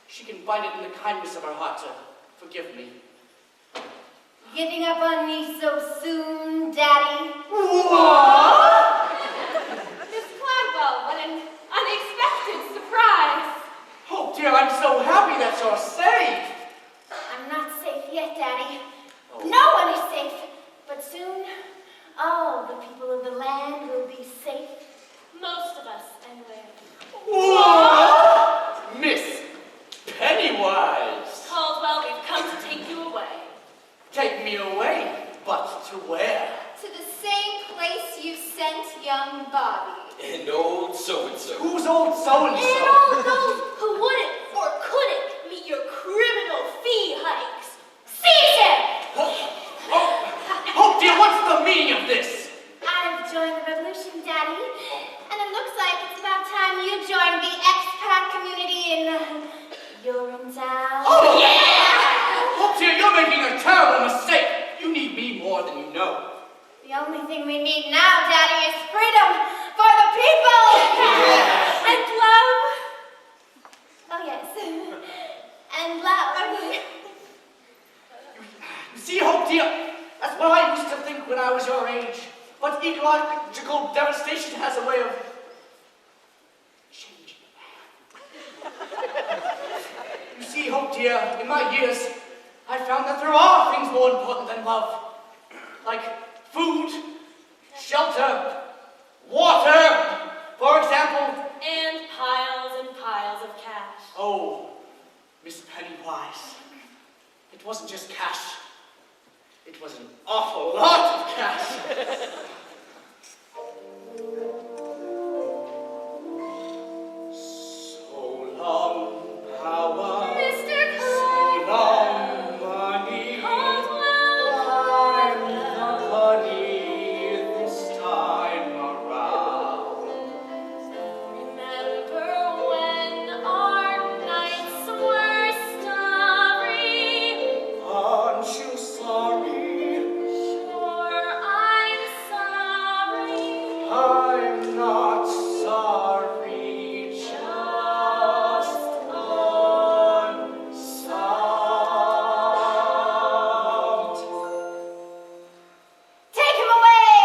she can find it in the kindness of her heart to forgive me. Giving up on me so soon, Daddy? What? Miss Gladwell, what an unexpected surprise. Oh dear, I'm so happy that you're safe. I'm not safe yet, Daddy. No one is safe. But soon, all the people of the land will be safe. Most of us, anyway. What? Miss Pennywise. Caldwell, we've come to take you away. Take me away, but to where? To the same place you sent young Bobby. And old so-and-so. Who's old so-and-so? And all those who wouldn't or couldn't meet your criminal fee hikes. Seize him! Oh dear, what's the meaning of this? I've joined the revolution, Daddy. And it looks like it's about time you joined the expat community in Urinetown. Oh yeah! Oh dear, you're making a terrible mistake. You need me more than you know. The only thing we need now, Daddy, is freedom for the people! And love. Oh, yes. And love. You see, Hope dear, that's what I used to think when I was your age. But ecological devastation has a way of changing man. You see, Hope dear, in my years, I found that there are things more important than love. Like food, shelter, water, for example. And piles of cash. Oh, Miss Pennywise, it wasn't just cash. It was an awful lot of cash. So long, power. Mr. So long, money. I'm the honey this time around. Remember when our nights were starry? Aren't you sorry? Sure, I'm sorry. I'm not sorry, just unsolved. Take him away!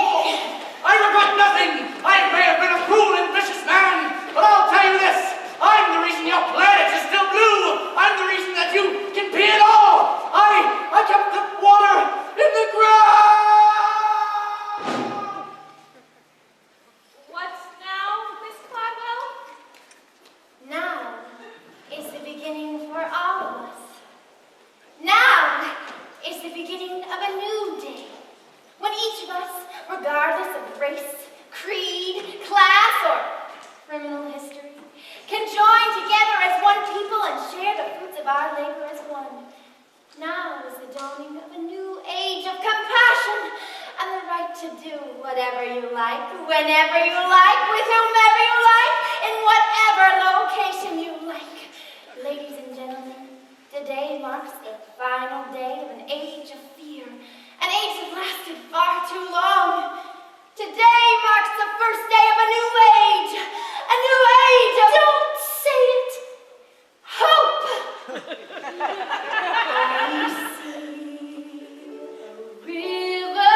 I regret nothing. I may have been a cruel and vicious man, but I'll tell you this. I'm the reason your planet is still blue. I'm the reason that you can pee at all. I kept the water in the ground. What now, Miss Gladwell? Now is the beginning for all of us. Now is the beginning of a new day, when each of us, regardless of race, creed, class, or criminal history, can join together as one people and share the fruits of our labor as one. Now is the dawning of a new age of compassion and the right to do whatever you like, whenever you like, with whomever you like, in whatever location you like. Ladies and gentlemen, today marks the final day of an age of fear, an age that lasted far too long. Today marks the first day of a new age of... Don't say it! Hope! I see a river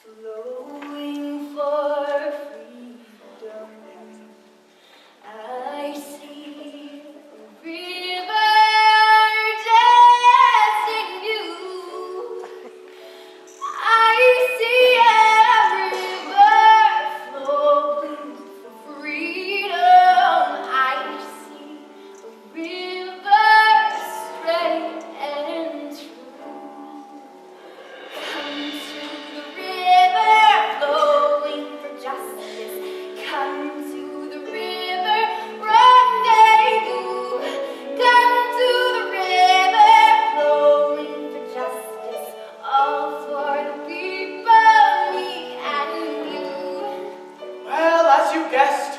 flowing for freedom. I see a river dancing you. I see a river flowing for freedom. I see a river straight and true. Come to the river flowing for justice. Come to the river rendezvous. Come to the river flowing for justice. All for the people, me and you. Well, as you guessed,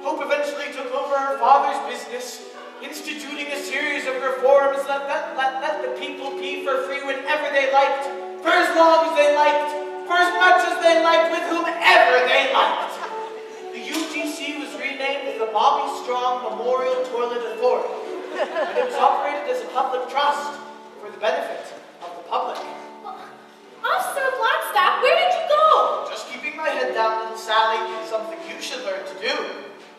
Hope eventually took over her father's business, instituting a series of reforms that let the people pee for free whenever they liked, for as long as they liked, for for as much as they liked with whomever they liked. The UTC was renamed the Bobby Strong Memorial Toilet Authority, and it was operated as a public trust for the benefit of the public. Officer Blackstaff, where did you go? Just keeping my head down, little Sally, something you should learn to do.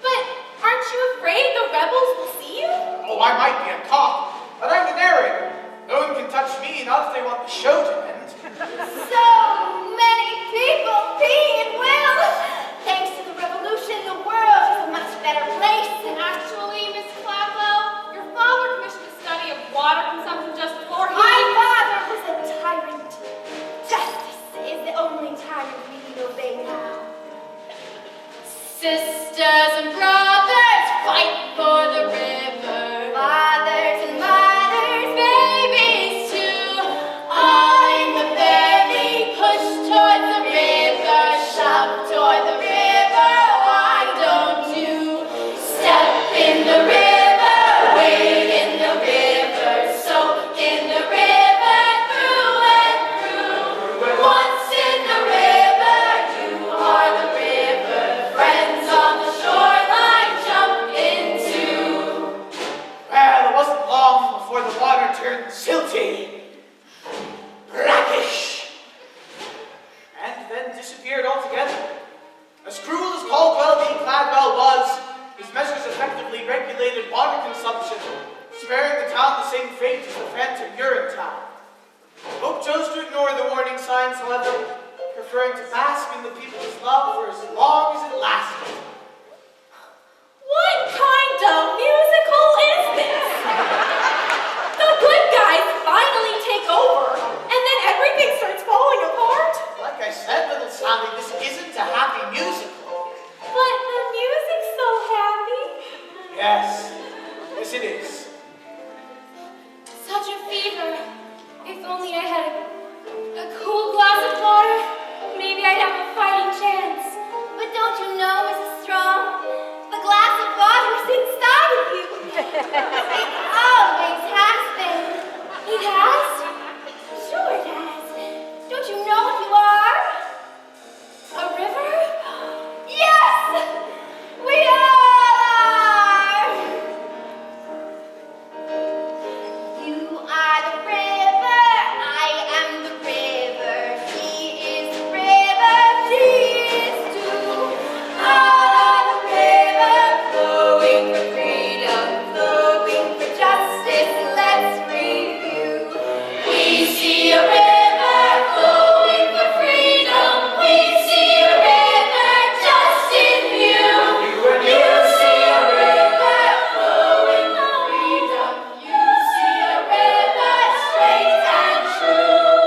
But aren't you afraid the rebels will see you? Oh, I might be a cop, but I'm the narrator. No one can touch me, not if they want the show to end. So many people being well. Thanks to the revolution, the world is a much better place. And actually, Miss Cladwell, your father commissioned a study of water consumption just before he... My father was a tyrant. Justice is the only tyrant we need to obey now. Sisters and brothers, fight for the river. Fathers and mothers, Babies too, all in the valley, push toward the river, shove toward the river. Why don't you step in the river, wade in the river, soak in the river, through and through. Once in the river, you are the river. Friends on the shoreline, jump into. Well, it wasn't long before the water turned silty, brackish, and then disappeared altogether. As cruel as Caldwell v. Cladwell was, his measures effectively regulated water consumption, sparing the town the same fate as the phantom Urinetown. Hope chose to ignore the warning signs, however, preferring to bask in the people's love for as long as it lasted. What kind of musical is this? The good guys finally take over, and then everything starts falling apart. Like I said, little Sally, this isn't a happy musical. But the music's so happy. Yes, yes it is. Such a fever. If only I had a cool glass of water, maybe I'd have a fighting chance. but don't you know, Mrs. Strong, the glass of water's inside of you. It always has been. It has? Sure it has. Don't you know what you are? A river? Yes! We all are! You are the river, I am the river. He is the river, she is too. All are the river, flowing for freedom, flowing for justice. Let's review. We see a river flowing for freedom. We see a river just in view. You see a river flowing for freedom. You see a river straight and true.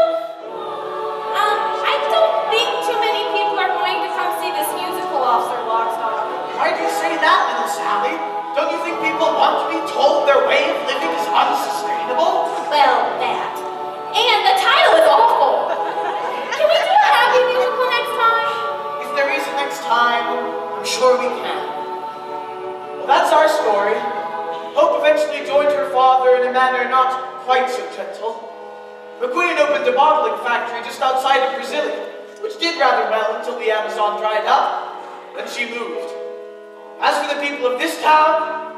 I don't think too many people are going to come see this musical, Officer Blackstock. Why do you say that, little Sally? Don't you think people want to be told their way of living is unsustainable? Well, that. And the title is awful. Can we do a happy musical next time? If there is a next time, I'm sure we can. Well, that's our story. Hope eventually joined her father in a manner not quite so gentle. The Queen opened a bottling factory just outside of Brasilia, which did rather well until the Amazon dried up. Then she moved. As for the people of this town,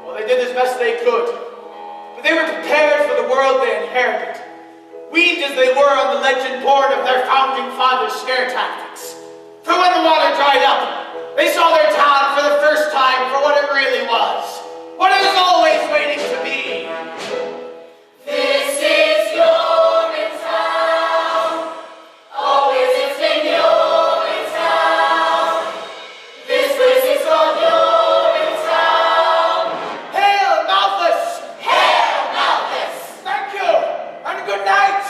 well, they did as best they could. But they were prepared for the world they inherited. Weaned as they were on the legend born of their founding fathers' scare tactics. For when the water dried up, they saw their town for the first time for what it really was. What it was always waiting to be. This is your town. Always it's been your town. This place is called your town. Hail, Malthus! Hail, Malthus! Thank you, and good night!